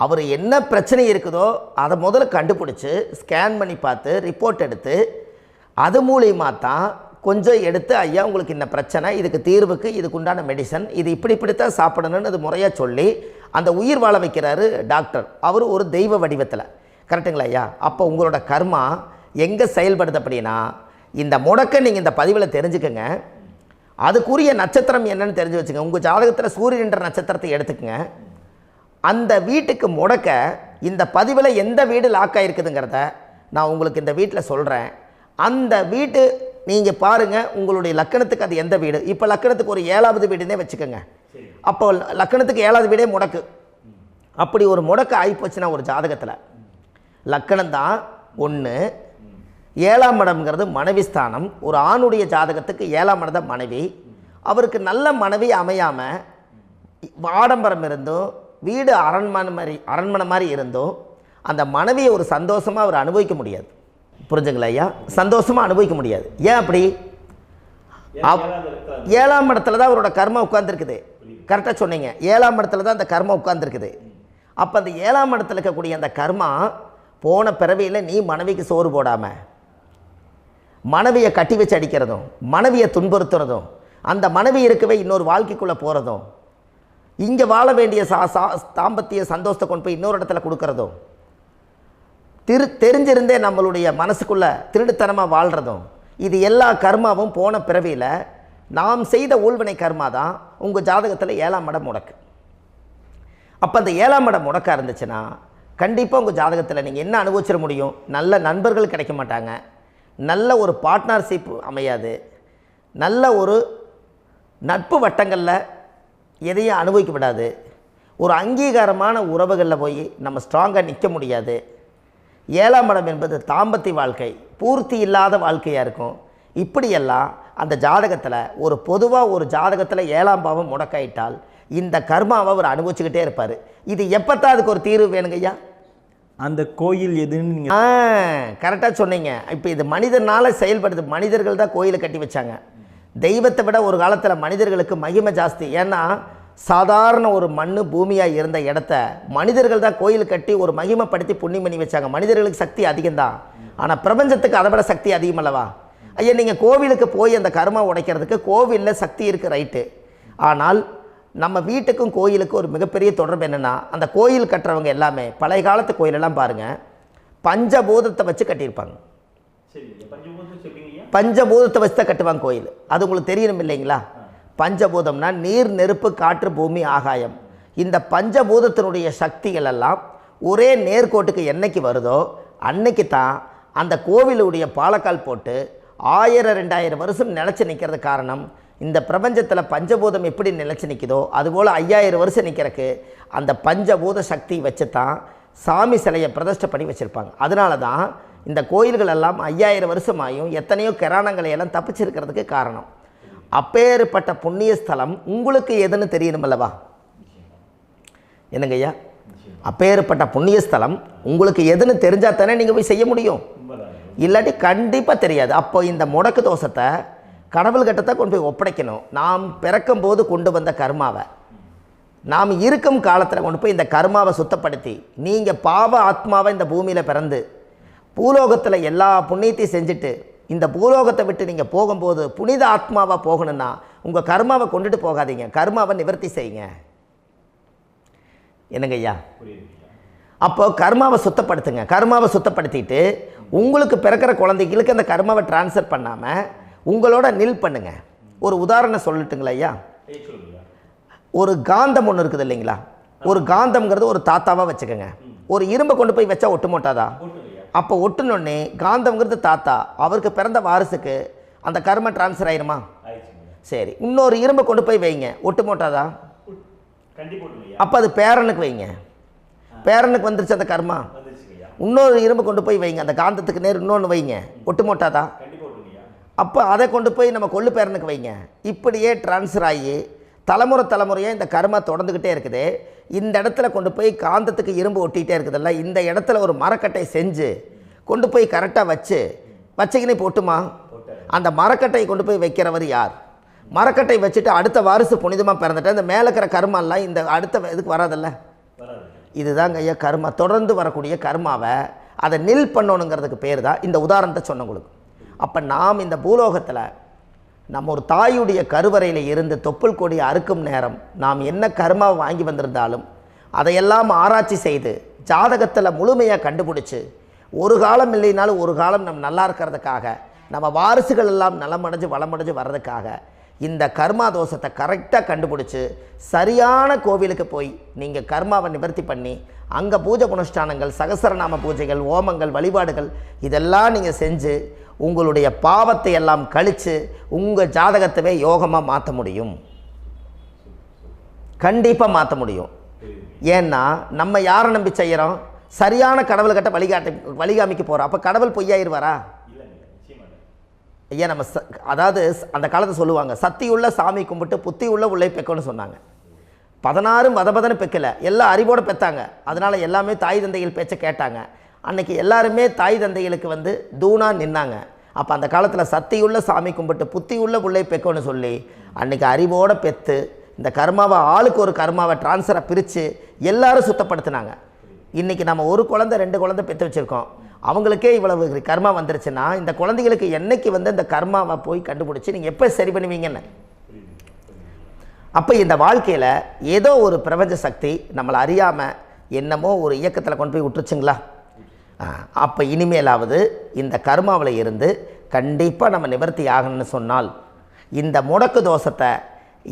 அவர் என்ன பிரச்சனை இருக்குதோ அதை முதல்ல கண்டுபிடிச்சி ஸ்கேன் பண்ணி பார்த்து ரிப்போர்ட் எடுத்து அது மூலியமாக தான் கொஞ்சம் எடுத்து ஐயா உங்களுக்கு இந்த பிரச்சனை, இதுக்கு தீர்வுக்கு இதுக்குண்டான மெடிசன், இது இப்படித்தான் சாப்பிடணும்னு அது முறையாக சொல்லி அந்த உயிர் வாழ வைக்கிறாரு டாக்டர். அவர் ஒரு தெய்வ வடிவத்தில். கரெக்டுங்களா ஐயா? அப்போ உங்களோட கர்மா எங்கே செயல்படுது அப்படின்னா இந்த முடக்க நீங்கள் இந்த பதிவில் தெரிஞ்சுக்கங்க. அதுக்குரிய நட்சத்திரம் என்னன்னு தெரிஞ்சு வச்சுங்க. உங்கள் ஜாதகத்தில் சூரியன் என்ற நட்சத்திரத்தை எடுத்துக்கங்க. அந்த வீட்டுக்கு முடக்க இந்த பதிவில் எந்த வீடு லாக் ஆகிருக்குதுங்கிறத நான் உங்களுக்கு இந்த வீட்டில் சொல்கிறேன். அந்த வீட்டு நீங்கள் பாருங்கள், உங்களுடைய லக்கணத்துக்கு அது எந்த வீடு. இப்போ லக்கணத்துக்கு ஒரு 7வது வீடுன்னே வச்சுக்கோங்க. அப்போ லக்கணத்துக்கு 7வது வீடே முடக்கு. அப்படி ஒரு முடக்கு ஆகிப்போச்சுன்னா ஒரு ஜாதகத்தில் லக்கணம் தான் 1, 7ஆம் இடம்ங்கிறது மனைவி ஸ்தானம். ஒரு ஆணுடைய ஜாதகத்துக்கு 7ஆம் இடம் தான் மனைவி. அவருக்கு நல்ல மனைவி அமையாமல் ஆடம்பரம் இருந்தும் வீடு அரண்மனை மாதிரி இருந்தும் அந்த மனைவியை ஒரு சந்தோஷமாக அவர் அனுபவிக்க முடியாது. புரிஞ்சுங்களா ஐயா? சந்தோஷமாக அனுபவிக்க முடியாது. ஏன் அப்படி? 7ஆம் இடத்துல தான் அவரோட கர்மா உட்கார்ந்துருக்குது. கரெக்டாக சொன்னீங்க. 7ஆம் இடத்துல தான் அந்த கர்மா உட்கார்ந்துருக்குது. அப்போ அந்த 7ஆம் இடத்துல இருக்கக்கூடிய அந்த கர்மா போன பிறவியில் நீ மனைவிக்கு சோறு போடாமல் மனைவியை கட்டி வச்சு அடிக்கிறதும், மனைவியை துன்புறுத்துறதும், அந்த மனைவி இருக்கவே இன்னொரு வாழ்க்கைக்குள்ளே போகிறதும், இங்கே வாழ வேண்டிய தாம்பத்திய சந்தோஷத்தை கொண்டு போய் இன்னொரு இடத்துல கொடுக்கறதும், தெரிஞ்சிருந்தே நம்மளுடைய மனசுக்குள்ளே திருடுத்தனமாக வாழ்கிறதும், இது எல்லா கர்மாவும் போன பிறவியில் நாம் செய்த ஊழ்வினை கர்மா தான் உங்கள் ஜாதகத்தில் 7ஆம் இடம் முடக்கு. அப்போ அந்த 7ஆம் இடம் முடக்கா இருந்துச்சுன்னா கண்டிப்பாக உங்கள் ஜாதகத்தில் நீங்கள் என்ன அனுபவிச்சிட முடியும்? நல்ல நண்பர்கள் கிடைக்க மாட்டாங்க, நல்ல ஒரு பார்ட்னர்ஷிப் அமையாது, நல்ல ஒரு நட்பு வட்டங்களில் எதையும் அனுபவிக்க விடாது, ஒரு அங்கீகாரமான உறவுகளில் போய் நம்ம ஸ்ட்ராங்காக நிற்க முடியாது. 7ஆம் இடம் என்பது தாம்பத்திய வாழ்க்கை, பூர்த்தி இல்லாத வாழ்க்கையாக இருக்கும். இப்படியெல்லாம் அந்த ஜாதகத்தில் ஒரு பொதுவாக ஒரு ஜாதகத்தில் 7ஆம் பாவம் முடக்காயிட்டால் இந்த கர்மாவை அவர் அனுபவிச்சுக்கிட்டே இருப்பார். இது எப்போத்தான் அதுக்கு ஒரு தீர்வு வேணுங்கய்யா? அந்த கோயில் எதுன்னு நீங்கள் கரெக்டாக சொன்னீங்க. இப்போ இது மனிதனால் செயல்படுது. மனிதர்கள் தான் கோயிலை கட்டி வச்சாங்க. தெய்வத்தை விட ஒரு காலத்தில் மனிதர்களுக்கு மகிமை ஜாஸ்தி. ஏன்னா சாதாரண ஒரு மண் பூமியாக இருந்த இடத்த மனிதர்கள் தான் கோயில் கட்டி ஒரு மகிமைப்படுத்தி புண்ணியம் பண்ணி வச்சாங்க. மனிதர்களுக்கு சக்தி அதிகம்தான், ஆனால் பிரபஞ்சத்துக்கு அதை விட சக்தி அதிகம் அல்லவா? ஐயா, நீங்கள் கோவிலுக்கு போய் அந்த கர்மா உடைக்கிறதுக்கு கோவிலில் சக்தி இருக்குது, ரைட்டு. ஆனால் நம்ம வீட்டுக்கும் கோயிலுக்கும் ஒரு மிகப்பெரிய தொடர்பு என்னென்னா, அந்த கோயில் கட்டுறவங்க எல்லாமே பழைய காலத்து கோயிலெல்லாம் பாருங்கள், பஞ்சபூதத்தை வச்சு கட்டியிருப்பாங்க. பஞ்சபூதத்தை வச்சு தான் கட்டுவாங்க கோயில். அது உங்களுக்கு தெரியணும் இல்லைங்களா? பஞ்சபூதம்னா நீர், நெருப்பு, காற்று, பூமி, ஆகாயம். இந்த பஞ்சபூதத்தினுடைய சக்திகள் எல்லாம் ஒரே நேர்கோட்டுக்கு என்னைக்கு வருதோ அன்னைக்கு தான் அந்த கோவிலுடைய பாலக்கால் போட்டு 1000-2000 வருஷம் நிலச்சி நிற்கிறது. காரணம், இந்த பிரபஞ்சத்தில் பஞ்சபூதம் எப்படி நிலச்சி நிற்குதோ அதுபோல் 5000 வருஷம் நிற்கிறதுக்கு அந்த பஞ்சபூத சக்தி வச்சு தான் சாமி சிலையை பிரதிஷ்டை பண்ணி வச்சுருப்பாங்க. அதனால தான் இந்த கோயில்கள் எல்லாம் 5000 வருஷமாயும் எத்தனையோ கிராணங்களை எல்லாம் தப்பிச்சிருக்கிறதுக்கு காரணம். அப்பேற்பட்ட புண்ணிய ஸ்தலம் உங்களுக்கு எதுன்னு தெரியணும் அல்லவா? என்னங்க ஐயா? அப்பேற்பட்ட புண்ணிய ஸ்தலம் உங்களுக்கு எதுன்னு தெரிஞ்சால் தானே நீங்கள் போய் செய்ய முடியும், இல்லாட்டி கண்டிப்பாக தெரியாது. அப்போ இந்த முடக்கு தோஷத்தை கடவுள்கிட்ட கொண்டு போய் ஒப்படைக்கணும். நாம் பிறக்கும் போது கொண்டு வந்த கர்மாவை நாம் இருக்கும் காலத்தில் கொண்டு போய் இந்த கர்மாவை சுத்தப்படுத்தி, நீங்கள் பாவ ஆத்மாவை இந்த பூமியில் பிறந்து பூலோகத்தில் எல்லா புண்ணியத்தையும் செஞ்சுட்டு இந்த பூலோகத்தை விட்டு நீங்கள் போகும்போது புனித ஆத்மாவாக போகணுன்னா உங்கள் கர்மாவை கொண்டுட்டு போகாதீங்க, கர்மாவை நிவர்த்தி செய்யுங்க. என்னங்க ஐயா? அப்போ கர்மாவை சுத்தப்படுத்துங்க. கர்மாவை சுத்தப்படுத்திட்டு உங்களுக்கு பிறக்கிற குழந்தைகளுக்கு அந்த கர்மாவை டிரான்ஸ்ஃபர் பண்ணாமல் உங்களோட நில் பண்ணுங்க. ஒரு உதாரணம் சொல்லட்டுங்களா ஐயா? ஒரு காந்தம் ஒன்று இருக்குது இல்லைங்களா? ஒரு காந்தம்ங்கிறது ஒரு தாத்தாவாக வச்சுக்கோங்க. ஒரு இரும்பை கொண்டு போய் வச்சா ஒட்டு மோட்டாதா? அப்போ ஒட்டுனோடனே காந்தம்ங்கிறது தாத்தா, அவருக்கு பிறந்த வாரிசுக்கு அந்த கர்ம டிரான்ஸ்ஃபர் ஆயிருமா? சரி, இன்னொரு இரும்பை கொண்டு போய் வைங்க, ஒட்டு மோட்டாதா? அப்போ அது பேரனுக்கு வைங்க, பேரனுக்கு வந்துருச்சு அந்த கர்மா. இன்னொரு இரும்பை கொண்டு போய் வைங்க, அந்த காந்தத்துக்கு நேர் இன்னொன்று வைங்க, ஒட்டு மோட்டாதா? அப்போ அதை கொண்டு போய் நம்ம கொள்ளு பேரனுக்கு வைங்க. இப்படியே டிரான்ஸ்ஃபர் ஆகி தலைமுறையாக இந்த கர்மா தொடர்ந்துக்கிட்டே இருக்குது. இந்த இடத்துல கொண்டு போய் காந்தத்துக்கு இரும்பு ஒட்டிகிட்டே இருக்குதுல்ல, இந்த இடத்துல ஒரு மரக்கட்டை செஞ்சு கொண்டு போய் கரெக்டாக வச்சுக்கினே போட்டுமா? அந்த மரக்கட்டையை கொண்டு போய் வைக்கிறவர் யார்? மரக்கட்டை வச்சுட்டு அடுத்த வாரிசு புனிதமாக பிறந்துட்டு அந்த மேலே இருக்கிற கர்மாலாம் இந்த அடுத்த இதுக்கு வராதில்ல. இதுதாங்க ஐயா கர்மா. தொடர்ந்து வரக்கூடிய கர்மாவை அதை நில் பண்ணணுங்கிறதுக்கு பேர் தான் இந்த உதாரணத்தை சொன்னவங்களுக்கு. அப்போ நாம் இந்த பூலோகத்தில் நம்ம ஒரு தாயுடைய கருவறையில் இருந்து தொப்புள் கொடி அறுக்கும் நேரம் நாம் என்ன கர்மாவை வாங்கி வந்திருந்தாலும் அதையெல்லாம் ஆராய்ச்சி செய்து ஜாதகத்தில் முழுமையாக கண்டுபிடிச்சி ஒரு காலம் இல்லைனாலும் ஒரு காலம் நம்ம நல்லா இருக்கிறதுக்காக, நம்ம வாரிசுகள் எல்லாம் நலமடைஞ்சு வளமடைஞ்சு வர்றதுக்காக இந்த கர்மா தோஷத்தை கரெக்டாக கண்டுபிடிச்சி சரியான கோவிலுக்கு போய் நீங்கள் கர்மாவை நிவர்த்தி பண்ணி அங்கே பூஜை புனஸ்தானங்கள், சகசரநாம பூஜைகள், ஓமங்கள், வழிபாடுகள் இதெல்லாம் நீங்கள் செஞ்சு உங்களுடைய பாவத்தை எல்லாம் கழித்து உங்கள் ஜாதகத்தவே யோகமாக மாற்ற முடியும். கண்டிப்பாக மாற்ற முடியும். ஏன்னா நம்ம யாரை நம்பி செய்கிறோம்? சரியான கடவுள்கிட்ட வழிகாமிக்க போகிறோம். அப்போ கடவுள் பொய்யாயிருவாரா? ஐயா நம்ம அதாவது அந்த காலத்தை சொல்லுவாங்க, சத்தியுள்ள சாமி கும்பிட்டு புத்தி உள்ள உள்ளே பெக்கணும்னு சொன்னாங்க. 16 வதபதன்னு பெக்கலை, எல்லாம் அறிவோடு பெற்றாங்க. அதனால் எல்லாமே தாய் தந்தைகள் பேச்சை கேட்டாங்க. அன்றைக்கி எல்லாருமே தாய் தந்தைகளுக்கு தூணாக நின்னாங்க. அப்போ அந்த காலத்தில் சத்தியுள்ள சாமி கும்பிட்டு புத்தி உள்ள உள்ளே பெக்கணும்னு சொல்லி அன்றைக்கி அறிவோடு பெற்று இந்த கர்மாவை ஆளுக்கு ஒரு கர்மாவை டிரான்ஸ்ஃபரை பிரித்து எல்லாரும் சுத்தப்படுத்தினாங்க. இன்றைக்கி நம்ம ஒரு குழந்தை 2 குழந்தை பெற்று வச்சுருக்கோம். அவங்களுக்கே இவ்வளவு கர்மா வந்துருச்சுன்னா இந்த குழந்தைகளுக்கு என்னைக்கு இந்த கர்மாவை போய் கண்டுபிடிச்சி நீங்கள் எப்போ சரி பண்ணுவீங்கன்னு. அப்போ இந்த வாழ்க்கையில் ஏதோ ஒரு பிரபஞ்ச சக்தி நம்மளை அறியாமல் என்னமோ ஒரு இயக்கத்தில் கொண்டு போய் விட்டுருச்சுங்களா? அப்போ இனிமேலாவது இந்த கர்மாவில் இருந்து கண்டிப்பாக நம்ம நிவர்த்தி ஆகணும்னு சொன்னால் இந்த முடக்கு தோஷத்தை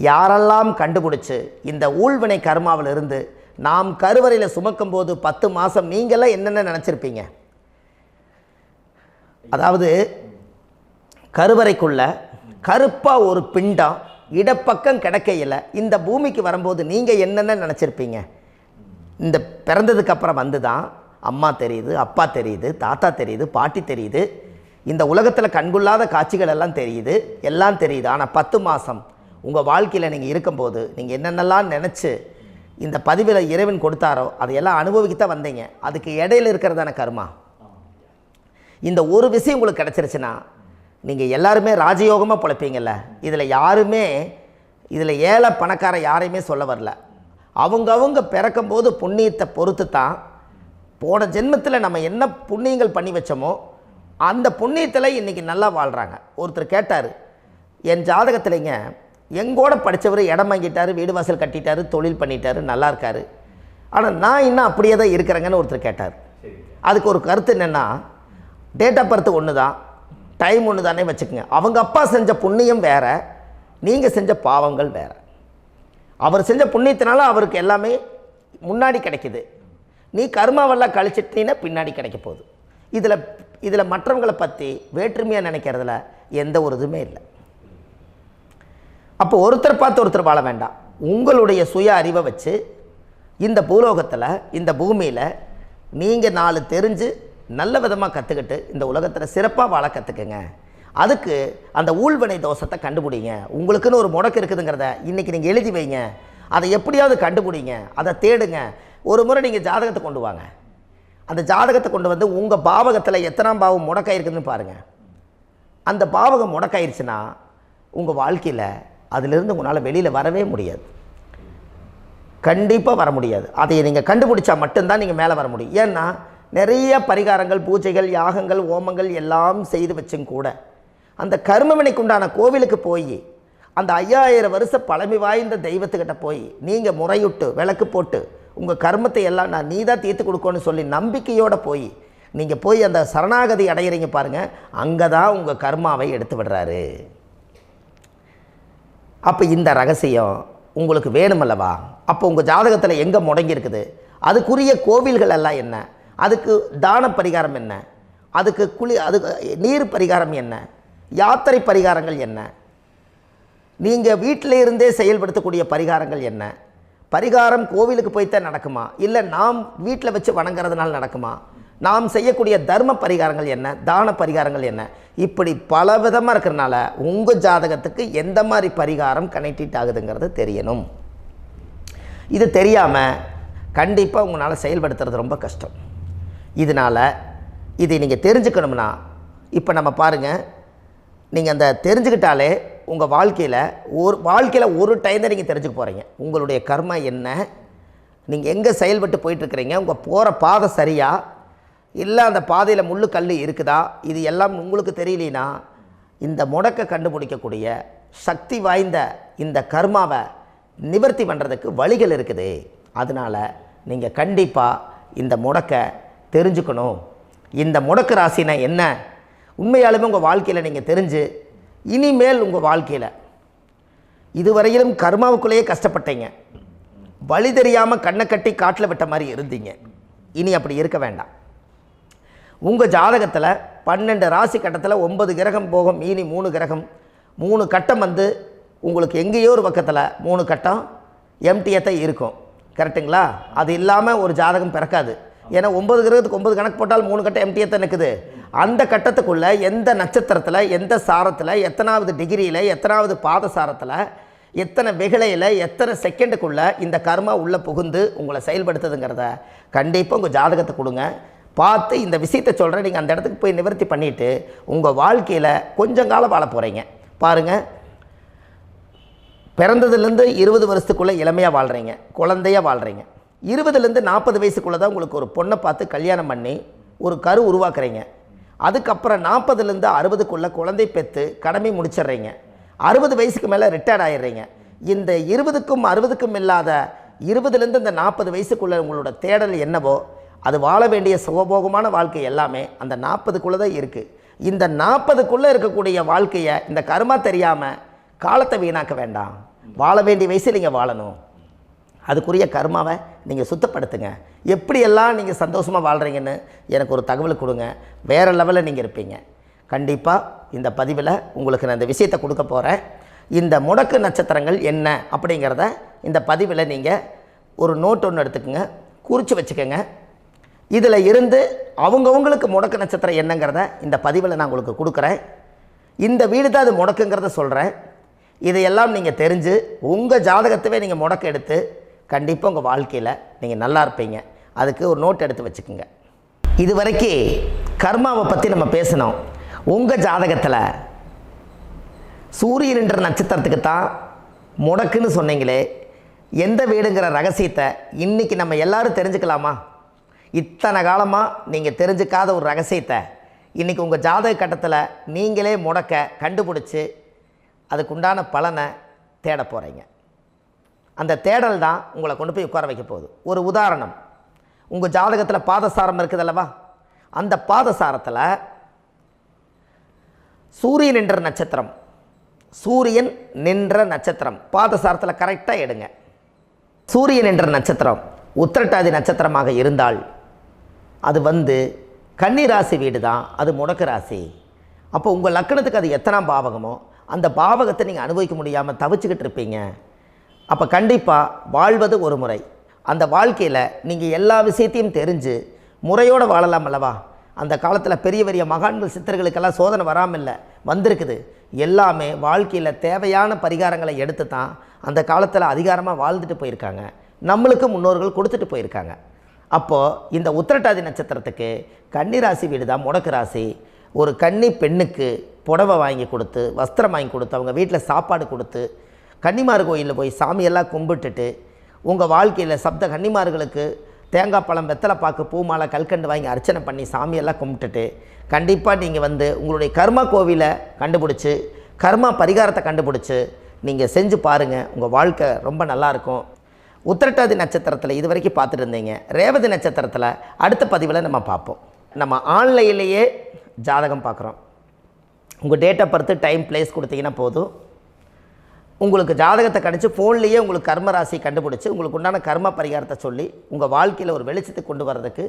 யாரெல்லாம் கண்டுபிடிச்சி இந்த ஊழ்வினை கர்மாவில் இருந்து நாம் கருவறையில் சுமக்கும் போது 10 மாதம் நீங்களாம் என்னென்ன நினச்சிருப்பீங்க? அதாவது கருவறைக்குள்ள கருப்பாக ஒரு பிண்டம் இடப்பக்கம் கிடக்கையில் இந்த பூமிக்கு வரும்போது நீங்கள் என்னென்ன நினச்சிருப்பீங்க? இந்த பிறந்ததுக்கு அப்புறம் வந்து தான் அம்மா தெரியுது, அப்பா தெரியுது, தாத்தா தெரியுது, பாட்டி தெரியுது, இந்த உலகத்தில் கண்கொள்ளாத காட்சிகள் எல்லாம் தெரியுது, எல்லாம் தெரியுது. ஆனால் 10 மாதம் உங்கள் வாழ்க்கையில் நீங்கள் இருக்கும்போது நீங்கள் என்னென்னலாம் நினச்சி இந்த பதிவில் இறைவன் கொடுத்தாரோ அதையெல்லாம் அனுபவிக்கத்தான் வந்தீங்க. அதுக்கு இடையில இருக்கிறதான கர்மா. இந்த ஒரு விஷயம் உங்களுக்கு கிடச்சிருச்சுன்னா நீங்கள் எல்லாருமே ராஜயோகமாக பிழைப்பீங்கள்ல. இதில் ஏழை பணக்கார யாரையுமே சொல்ல வரல. அவங்க பிறக்கும்போது புண்ணியத்தை பொறுத்து தான் போன ஜென்மத்தில் நம்ம என்ன புண்ணியங்கள் பண்ணி வச்சோமோ அந்த புண்ணியத்தில் இன்றைக்கி நல்லா வாழ்கிறாங்க. ஒருத்தர் கேட்டார், என் ஜாதகத்தில்ங்க எங்கூட படித்தவர் இடம் வாங்கிட்டார், வீடு வாசல் கட்டிட்டார், தொழில் பண்ணிட்டார், நல்லா இருக்கார், ஆனால் நான் இன்னும் அப்படியே தான் இருக்கிறேங்கன்னு ஒருத்தர் கேட்டார். அதுக்கு ஒரு கருத்து என்னென்னா, டேட் ஆஃப் பர்த் ஒன்று தான், டைம் ஒன்று தானே வச்சுக்கோங்க. அவங்க அப்பா செஞ்ச புண்ணியம் வேறு, நீங்கள் செஞ்ச பாவங்கள் வேறு. அவர் செஞ்ச புண்ணியத்தினால அவருக்கு எல்லாமே முன்னாடி கிடைக்கிது. நீ கர்மாவெல்லாம் கழிச்சிட்டினா பின்னாடி கிடைக்க போகுது. இதில் மற்றவங்களை பற்றி வேற்றுமையாக நினைக்கிறதுல எந்த ஒரு இதுவுமே இல்லை. அப்போ ஒருத்தர் பார்த்து ஒருத்தர் வாழ வேண்டாம். உங்களுடைய சுய அறிவை வச்சு இந்த பூலோகத்தில் இந்த பூமியில் நீங்கள் 4 தெரிஞ்சு நல்ல விதமாக கற்றுக்கிட்டு இந்த உலகத்தில் சிறப்பாக வாழ கற்றுக்குங்க. அதுக்கு அந்த ஊழ்வினை தோஷத்தை கண்டுபிடிங்க. உங்களுக்குன்னு ஒரு முடக்கு இருக்குதுங்கிறத இன்றைக்கி நீங்கள் எழுதி வைங்க. அதை எப்படியாவது கண்டுபிடிங்க, அதை தேடுங்க. ஒரு முறை நீங்கள் ஜாதகத்தை கொண்டு வாங்க. அந்த ஜாதகத்தை கொண்டு வந்து உங்கள் பாவகத்தில் எத்தனாம் பாவம் முடக்காயிருக்குதுன்னு பாருங்கள். அந்த பாவகம் முடக்காயிருச்சுன்னா உங்கள் வாழ்க்கையில் அதிலிருந்து உங்களால் வெளியில் வரவே முடியாது, கண்டிப்பாக வர முடியாது. அதை நீங்கள் கண்டுபிடிச்சா மட்டும்தான் நீங்கள் மேலே வர முடியும். ஏன்னா நிறைய பரிகாரங்கள், பூஜைகள், யாகங்கள், ஓமங்கள் எல்லாம் செய்து வச்சும் கூட அந்த கர்மவினைக்கு உண்டான கோவிலுக்கு போய் அந்த 5000 வருஷ பழமை வாய்ந்த தெய்வத்துக்கிட்ட போய் நீங்கள் முறையிட்டு விளக்கு போட்டு உங்கள் கர்மத்தை எல்லாம் நான் நீ தான் தீர்த்து கொடுக்கணும்னு சொல்லி நம்பிக்கையோடு நீங்கள் போய் அந்த சரணாகதி அடையிறீங்க பாருங்கள், அங்கே தான் உங்கள் கர்மாவை எடுத்து விடுறாரு. அப்போ இந்த ரகசியம் உங்களுக்கு வேணுமல்லவா? அப்போ உங்கள் ஜாதகத்தில் எங்கே முடங்கி அதுக்குரிய கோவில்கள் எல்லாம் என்ன, அதுக்கு தான பரிகாரம் என்ன, அதுக்கு நீர் பரிகாரம் என்ன, யாத்திரை பரிகாரங்கள் என்ன, நீங்கள் வீட்டில் இருந்தே செயல்படுத்தக்கூடிய பரிகாரங்கள் என்ன, பரிகாரம் கோவிலுக்கு போய்த்தான் நடக்குமா, இல்லை நாம் வீட்டில் வச்சு வணங்குறதுனால நடக்குமா, நாம் செய்யக்கூடிய தர்ம பரிகாரங்கள் என்ன, தான பரிகாரங்கள் என்ன, இப்படி பல விதமாக இருக்கிறனால உங்கள் ஜாதகத்துக்கு எந்த மாதிரி பரிகாரம் கனெக்ட் ஆகுதுங்கிறது தெரியணும். இது தெரியாமல் கண்டிப்பாக உங்களால் செயல்படுத்துறது ரொம்ப கஷ்டம். இதனால் இதை நீங்கள் தெரிஞ்சுக்கணும்னா இப்போ நம்ம பாருங்கள், நீங்கள் அந்த தெரிஞ்சுக்கிட்டாலே உங்கள் வாழ்க்கையில் ஒரு டைம் தான் நீங்கள் தெரிஞ்சுக்க போகிறீங்க. உங்களுடைய கர்மா என்ன, நீங்கள் எங்கே செயல்பட்டு போயிட்டுருக்கிறீங்க, உங்கள் போகிற பாதை சரியா இல்லை அந்த பாதையில் முள்ளு கல் இருக்குதா, இது எல்லாம் உங்களுக்கு தெரியலனா இந்த முடக்கை கண்டுபிடிக்கக்கூடிய சக்தி வாய்ந்த இந்த கர்மாவை நிவர்த்தி பண்ணுறதுக்கு வழிகள் இருக்குது. அதனால் நீங்கள் கண்டிப்பாக இந்த முடக்கை தெரிஞ்சுக்கணும். இந்த முடக்கு ராசினா என்ன உண்மையாலுமே உங்கள் வாழ்க்கையில் நீங்கள் தெரிஞ்சு இனிமேல் உங்கள் வாழ்க்கையில் இதுவரையிலும் கர்மாவுக்குள்ளேயே கஷ்டப்பட்டீங்க, வழி தெரியாமல் கண்ணை கட்டி காட்டில் விட்ட மாதிரி இருந்தீங்க. இனி அப்படி இருக்க வேண்டாம். உங்கள் ஜாதகத்தில் 12 ராசி கட்டத்தில் 9 கிரகம் போகும், மீனி 3 கிரகம், 3 கட்டம் உங்களுக்கு எங்கேயோ ஒரு பக்கத்தில் 3 கட்டம் எம்டியாக தான் இருக்கும். கரெக்டுங்களா? அது இல்லாமல் ஒரு ஜாதகம் பிறக்காது. ஏன்னா 9 கிரகத்துக்கு 9 கணக்கு போட்டால் 3 கட்டம் எம்டியாக தான் நிற்குது. அந்த கட்டத்துக்குள்ளே எந்த நட்சத்திரத்தில், எந்த சாரத்தில், எத்தனாவது டிகிரியில், எத்தனாவது பாதசாரத்தில், எத்தனை வெகுளையில், எத்தனை செகண்டுக்குள்ளே இந்த கர்மா உள்ளே புகுந்து உங்களை செயல்படுத்துதுங்கிறத கண்டிப்பாக உங்கள் ஜாதகத்தை கொடுங்க. பார்த்து இந்த விஷயத்தை சொல்கிறேன், நீங்கள் அந்த இடத்துக்கு போய் நிவர்த்தி பண்ணிவிட்டு உங்கள் வாழ்க்கையில் கொஞ்சம் காலம் வாழ போகிறீங்க. பாருங்கள், பிறந்ததுலேருந்து 20 வருஷத்துக்குள்ளே இளமையாக வாழ்கிறீங்க, குழந்தையாக வாழ்கிறீங்க. 20லேருந்து 40 வயசுக்குள்ளே தான் உங்களுக்கு ஒரு பொண்ணை பார்த்து கல்யாணம் பண்ணி ஒரு கரு உருவாக்குறீங்க. அதுக்கப்புறம் 40லேருந்து 60க்குள்ளே குழந்தை பெற்று கடமை முடிச்சிடுறீங்க. 60 வயசுக்கு மேலே ரிட்டையர்ட் ஆகிடுறீங்க. இந்த 20க்கும் 60க்கும் இல்லாத 20லேருந்து இந்த 40 வயசுக்குள்ளே உங்களோட தேடல் என்னவோ அது வாழ வேண்டிய சுகபோகமான வாழ்க்கை எல்லாமே அந்த 40க்குள்ளே தான் இருக்குது. இந்த 40க்குள்ளே இருக்கக்கூடிய வாழ்க்கையை இந்த கர்மா தெரியாமல் காலத்தை வீணாக்க வேண்டாம். வாழ வேண்டிய வயசில் நீங்கள் வாழணும். அதுக்குரிய கர்மாவை நீங்கள் சுத்தப்படுத்துங்க. எப்படியெல்லாம் நீங்கள் சந்தோஷமாக வாழ்கிறீங்கன்னு எனக்கு ஒரு தகவல் கொடுங்க. வேறு லெவலில் நீங்கள் இருப்பீங்க. கண்டிப்பாக இந்த பதிவில் உங்களுக்கு நான் இந்த விஷயத்தை கொடுக்க போகிறேன். இந்த முடக்கு நட்சத்திரங்கள் என்ன அப்படிங்கிறத இந்த பதிவில் நீங்கள் ஒரு நோட் ஒன்று எடுத்துக்கோங்க, குறித்து வச்சுக்கோங்க. இதில் இருந்து அவங்கவுங்களுக்கு முடக்கு நட்சத்திரம் என்னங்கிறத இந்த பதிவில் நான் உங்களுக்கு கொடுக்குறேன். இந்த வீடு தான் அது முடக்குங்கிறத சொல்கிறேன். இதையெல்லாம் நீங்கள் தெரிஞ்சு உங்கள் ஜாதகத்தவே நீங்கள் முடக்கு எடுத்து கண்டிப்பாக உங்கள் வாழ்க்கையில் நீங்கள் நல்லா இருப்பீங்க. அதுக்கு ஒரு நோட் எடுத்து வச்சுக்கோங்க. இது வரைக்கும் கர்மாவை பற்றி நம்ம பேசினோம். உங்கள் ஜாதகத்தில் சூரியன் என்ற நட்சத்திரத்துக்கு தான் முடக்குன்னு சொன்னீங்களே, எந்த வீடுங்கிற ரகசியத்தை இன்றைக்கி நம்ம எல்லோரும் தெரிஞ்சுக்கலாமா? இத்தனை காலமாக நீங்கள் தெரிஞ்சுக்காத ஒரு ரகசியத்தை இன்றைக்கி உங்கள் ஜாதக கட்டத்தில் நீங்களே முடக்க கண்டுபிடிச்சி அதுக்குண்டான பலனை தேட போகிறீங்க. அந்த தேடல் தான் உங்களை கொண்டு போய் உட்கார வைக்க போகுது. ஒரு உதாரணம், உங்கள் ஜாதகத்தில் பாதசாரம் இருக்குது அல்லவா? அந்த பாதசாரத்தில் சூரியன் என்ற நட்சத்திரம், சூரியன் நின்ற நட்சத்திரம் பாதசாரத்தில் கரெக்டாக எடுங்க. சூரியன் என்ற நட்சத்திரம் உத்திரட்டாதி நட்சத்திரமாக இருந்தால் அது கன்னி ராசி வீடு தான், அது முடக்கு ராசி. அப்போ உங்கள் லக்கணத்துக்கு அது எத்தனாம் பாவகமோ அந்த பாவகத்தை நீங்கள் அனுபவிக்க முடியாமல் தவிச்சுக்கிட்டு இருப்பீங்க. அப்போ கண்டிப்பாக வாழ்வது ஒரு முறை. அந்த வாழ்க்கையில் நீங்கள் எல்லா விஷயத்தையும் தெரிஞ்சு முறையோடு வாழலாம் அல்லவா? அந்த காலத்தில் பெரிய பெரிய மகான்கள் சித்தர்களுக்கெல்லாம் சோதனை வராமல் இல்லை, வந்திருக்குது. எல்லாமே வாழ்க்கையில் தேவையான பரிகாரங்களை எடுத்து தான் அந்த காலத்தில் அதிகாரமாக வாழ்ந்துட்டு போயிருக்காங்க. நம்மளுக்கு முன்னோர்கள் கொடுத்துட்டு போயிருக்காங்க. அப்போது இந்த உத்திரட்டாதி நட்சத்திரத்துக்கு கன்னி ராசி வீடு தான் முடக்கு ராசி. ஒரு கன்னி பெண்ணுக்கு புடவை வாங்கி கொடுத்து, வஸ்திரம் வாங்கி கொடுத்து, அவங்க வீட்டில் சாப்பாடு கொடுத்து, கன்னிமார் கோயிலில் போய் சாமியெல்லாம் கும்பிட்டுட்டு, உங்கள் வாழ்க்கையில் சப்த கன்னிமார்களுக்கு தேங்காய் பழம், வெத்தலை பாக்கு, பூ மாலை, கல்கண்டு வாங்கி அர்ச்சனை பண்ணி சாமியெல்லாம் கும்பிட்டுட்டு கண்டிப்பாக நீங்கள் உங்களுடைய கர்மா கோவிலை கண்டுபிடிச்சி, கர்மா பரிகாரத்தை கண்டுபிடிச்சி நீங்கள் செஞ்சு பாருங்கள். உங்கள் வாழ்க்கை ரொம்ப நல்லாயிருக்கும். உத்திரட்டாதி நட்சத்திரத்தில் இது வரைக்கும் பார்த்துட்டு இருந்தீங்க. ரேவதி நட்சத்திரத்தில் அடுத்த பதிவில் நம்ம பார்ப்போம். நம்ம ஆன்லைன்லேயே ஜாதகம் பார்க்குறோம். உங்கள் date of birth, time, place கொடுத்தீங்கன்னா போதும். உங்களுக்கு ஜாதகத்தை கணிச்சு ஃபோன்லேயே உங்களுக்கு கர்ம ராசி கண்டுபிடிச்சி உங்களுக்கு உண்டான கர்ம பரிகாரத்தை சொல்லி உங்கள் வாழ்க்கையில் ஒரு வெளிச்சத்தை கொண்டு வர்றதுக்கு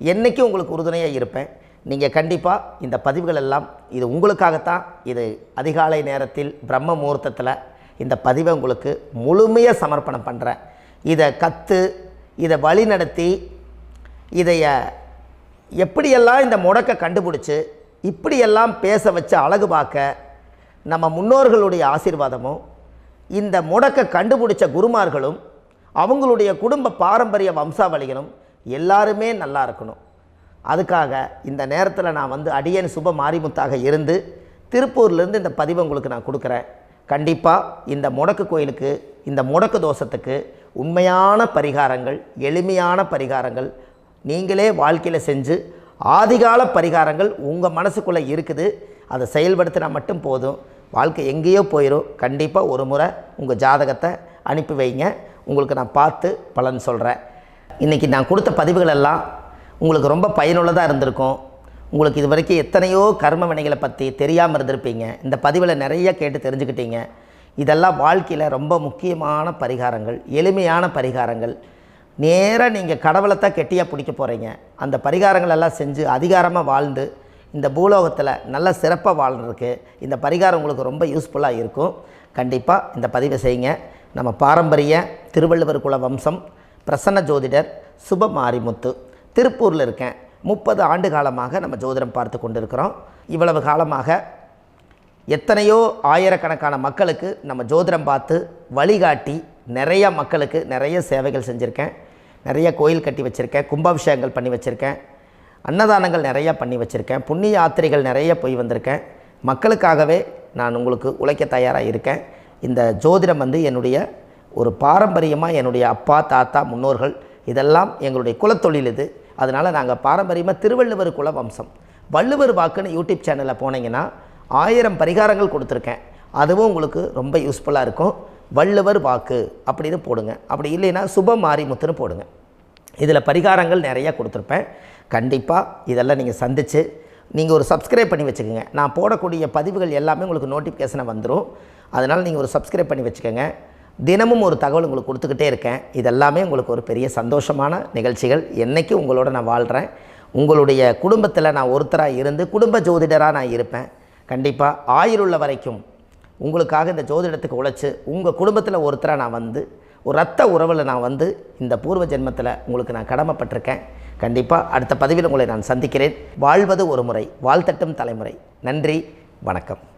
என்றைக்கும் உங்களுக்கு உறுதுணையாக இருப்பேன். நீங்கள் கண்டிப்பாக இந்த பதிவுகள் எல்லாம் இது உங்களுக்காகத்தான். இது அதிகாலை நேரத்தில் பிரம்ம முகூர்த்தத்தில் இந்த பதிவை உங்களுக்கு முழுமையாக சமர்ப்பணம் பண்ணுறேன். இதை கற்று, இதை வழி நடத்தி, இதைய எப்படியெல்லாம் இந்த முடக்க கண்டுபிடிச்சி இப்படியெல்லாம் பேச வச்சு அழகு பார்க்க நம்ம முன்னோர்களுடைய ஆசீர்வாதமும், இந்த முடக்க கண்டுபிடிச்ச குருமார்களும், அவங்களுடைய குடும்ப பாரம்பரிய வம்சாவளிகளும் எல்லாருமே நல்லா இருக்கணும். அதுக்காக இந்த நேரத்தில் நான் அடியேன் சுப மாரிமுத்தாக இருந்து திருப்பூர்லேருந்து இந்த பதிவை உங்களுக்கு நான் கொடுக்குறேன். கண்டிப்பாக இந்த முடக்கு கோயிலுக்கு, இந்த முடக்கு தோஷத்துக்கு உண்மையான பரிகாரங்கள், எளிமையான பரிகாரங்கள் நீங்களே வாழ்க்கையில் செஞ்சு, ஆதிகால பரிகாரங்கள் உங்கள் மனசுக்குள்ளே இருக்குது. அதை செயல்படுத்தினா மட்டும் போதும், வாழ்க்கை எங்கேயோ போயிடும். கண்டிப்பாக ஒரு முறை உங்கள் ஜாதகத்தை அனுப்பி வைங்க, உங்களுக்கு நான் பார்த்து பலன் சொல்கிறேன். இன்றைக்கி நான் கொடுத்த பதிவுகள் எல்லாம் உங்களுக்கு ரொம்ப பயனுள்ளதாக இருந்திருக்கும். உங்களுக்கு இது வரைக்கும் எத்தனையோ கர்ம வினைகளை பற்றி தெரியாமல் இருந்திருப்பீங்க. இந்த பதிவில் நிறைய கேட்டு தெரிஞ்சுக்கிட்டீங்க. இதெல்லாம் வாழ்க்கையில் ரொம்ப முக்கியமான பரிகாரங்கள், எளிமையான பரிகாரங்கள். நேராக நீங்கள் கடவுளை தான் கெட்டியாக பிடிக்க போகிறீங்க. அந்த பரிகாரங்கள் எல்லாம் செஞ்சு அதிகாரமாக வாழ்ந்து இந்த பூலோகத்தில் நல்ல சிறப்பாக வாழ்கிறதுக்கு இந்த பரிகாரம் உங்களுக்கு ரொம்ப யூஸ்ஃபுல்லாக இருக்கும். கண்டிப்பாக இந்த பதிவை செய்யுங்க. நம்ம பாரம்பரிய திருவள்ளுவர் குல வம்சம், பிரசன்ன ஜோதிடர் சுப மாரிமுத்து, திருப்பூரில் இருக்கேன். 30 ஆண்டு காலமாக நம்ம ஜோதிடம் பார்த்து கொண்டு இருக்கிறோம். இவ்வளவு காலமாக எத்தனையோ ஆயிரக்கணக்கான மக்களுக்கு நம்ம ஜோதிடம் பார்த்து வழிகாட்டி நிறைய மக்களுக்கு நிறைய சேவைகள் செஞ்சுருக்கேன். நிறைய கோயில் கட்டி வச்சுருக்கேன், கும்பாபிஷேகங்கள் பண்ணி வச்சுருக்கேன், அன்னதானங்கள் நிறையா பண்ணி வச்சுருக்கேன், புண்ணிய யாத்திரைகள் நிறைய போய் வந்திருக்கேன். மக்களுக்காகவே நான் உங்களுக்கு உழைக்க தயாராக இருக்கேன். இந்த ஜோதிடம் என்னுடைய ஒரு பாரம்பரியமாக, என்னுடைய அப்பா, தாத்தா, முன்னோர்கள் இதெல்லாம் எங்களுடைய குலத்தொழில் இது. அதனால் நாங்கள் பாரம்பரியமாக திருவள்ளுவர் குல வம்சம். வள்ளுவர் வாக்குன்னு யூடியூப் சேனலில் போனீங்கன்னா 1000 பரிகாரங்கள் கொடுத்துருக்கேன். அதுவும் உங்களுக்கு ரொம்ப யூஸ்ஃபுல்லாக இருக்கும். வள்ளுவர் வாக்கு அப்படின்னு போடுங்க. அப்படி இல்லைன்னா சுப மாரிமுத்துன்னு போடுங்க. இதில் பரிகாரங்கள் நிறையா கொடுத்துருப்பேன். கண்டிப்பாக இதெல்லாம் நீங்கள் சந்தித்து நீங்கள் ஒரு சப்ஸ்கிரைப் பண்ணி வச்சுக்கோங்க. நான் போடக்கூடிய பதிவுகள் எல்லாமே உங்களுக்கு நோட்டிஃபிகேஷனை வந்துடும். அதனால் நீங்கள் ஒரு சப்ஸ்கிரைப் பண்ணி வச்சுக்கோங்க. தினமும் ஒரு தகவல் உங்களுக்கு கொடுத்துக்கிட்டே இருக்கேன். இதெல்லாமே உங்களுக்கு ஒரு பெரிய சந்தோஷமான நிகழ்ச்சிகள். என்றைக்கும் உங்களோட நான் வாழ்கிறேன். உங்களுடைய குடும்பத்தில் நான் ஒருத்தராக இருந்து குடும்ப ஜோதிடராக நான் இருப்பேன். கண்டிப்பாக ஆயுளுள்ள வரைக்கும் உங்களுக்காக இந்த ஜோதிடத்துக்கு உழைச்சி உங்கள் குடும்பத்தில் ஒருத்தராக நான் வந்து ஒரு ரத்த உறவில் நான் வந்து இந்த பூர்வ ஜென்மத்தில் உங்களுக்கு நான் கடமைப்பட்டிருக்கேன். கண்டிப்பாக அடுத்த பதிவில் உங்களை நான் சந்திக்கிறேன். வாழ்வது ஒரு முறை, வாழ்த்தட்டும் தலைமுறை. நன்றி, வணக்கம்.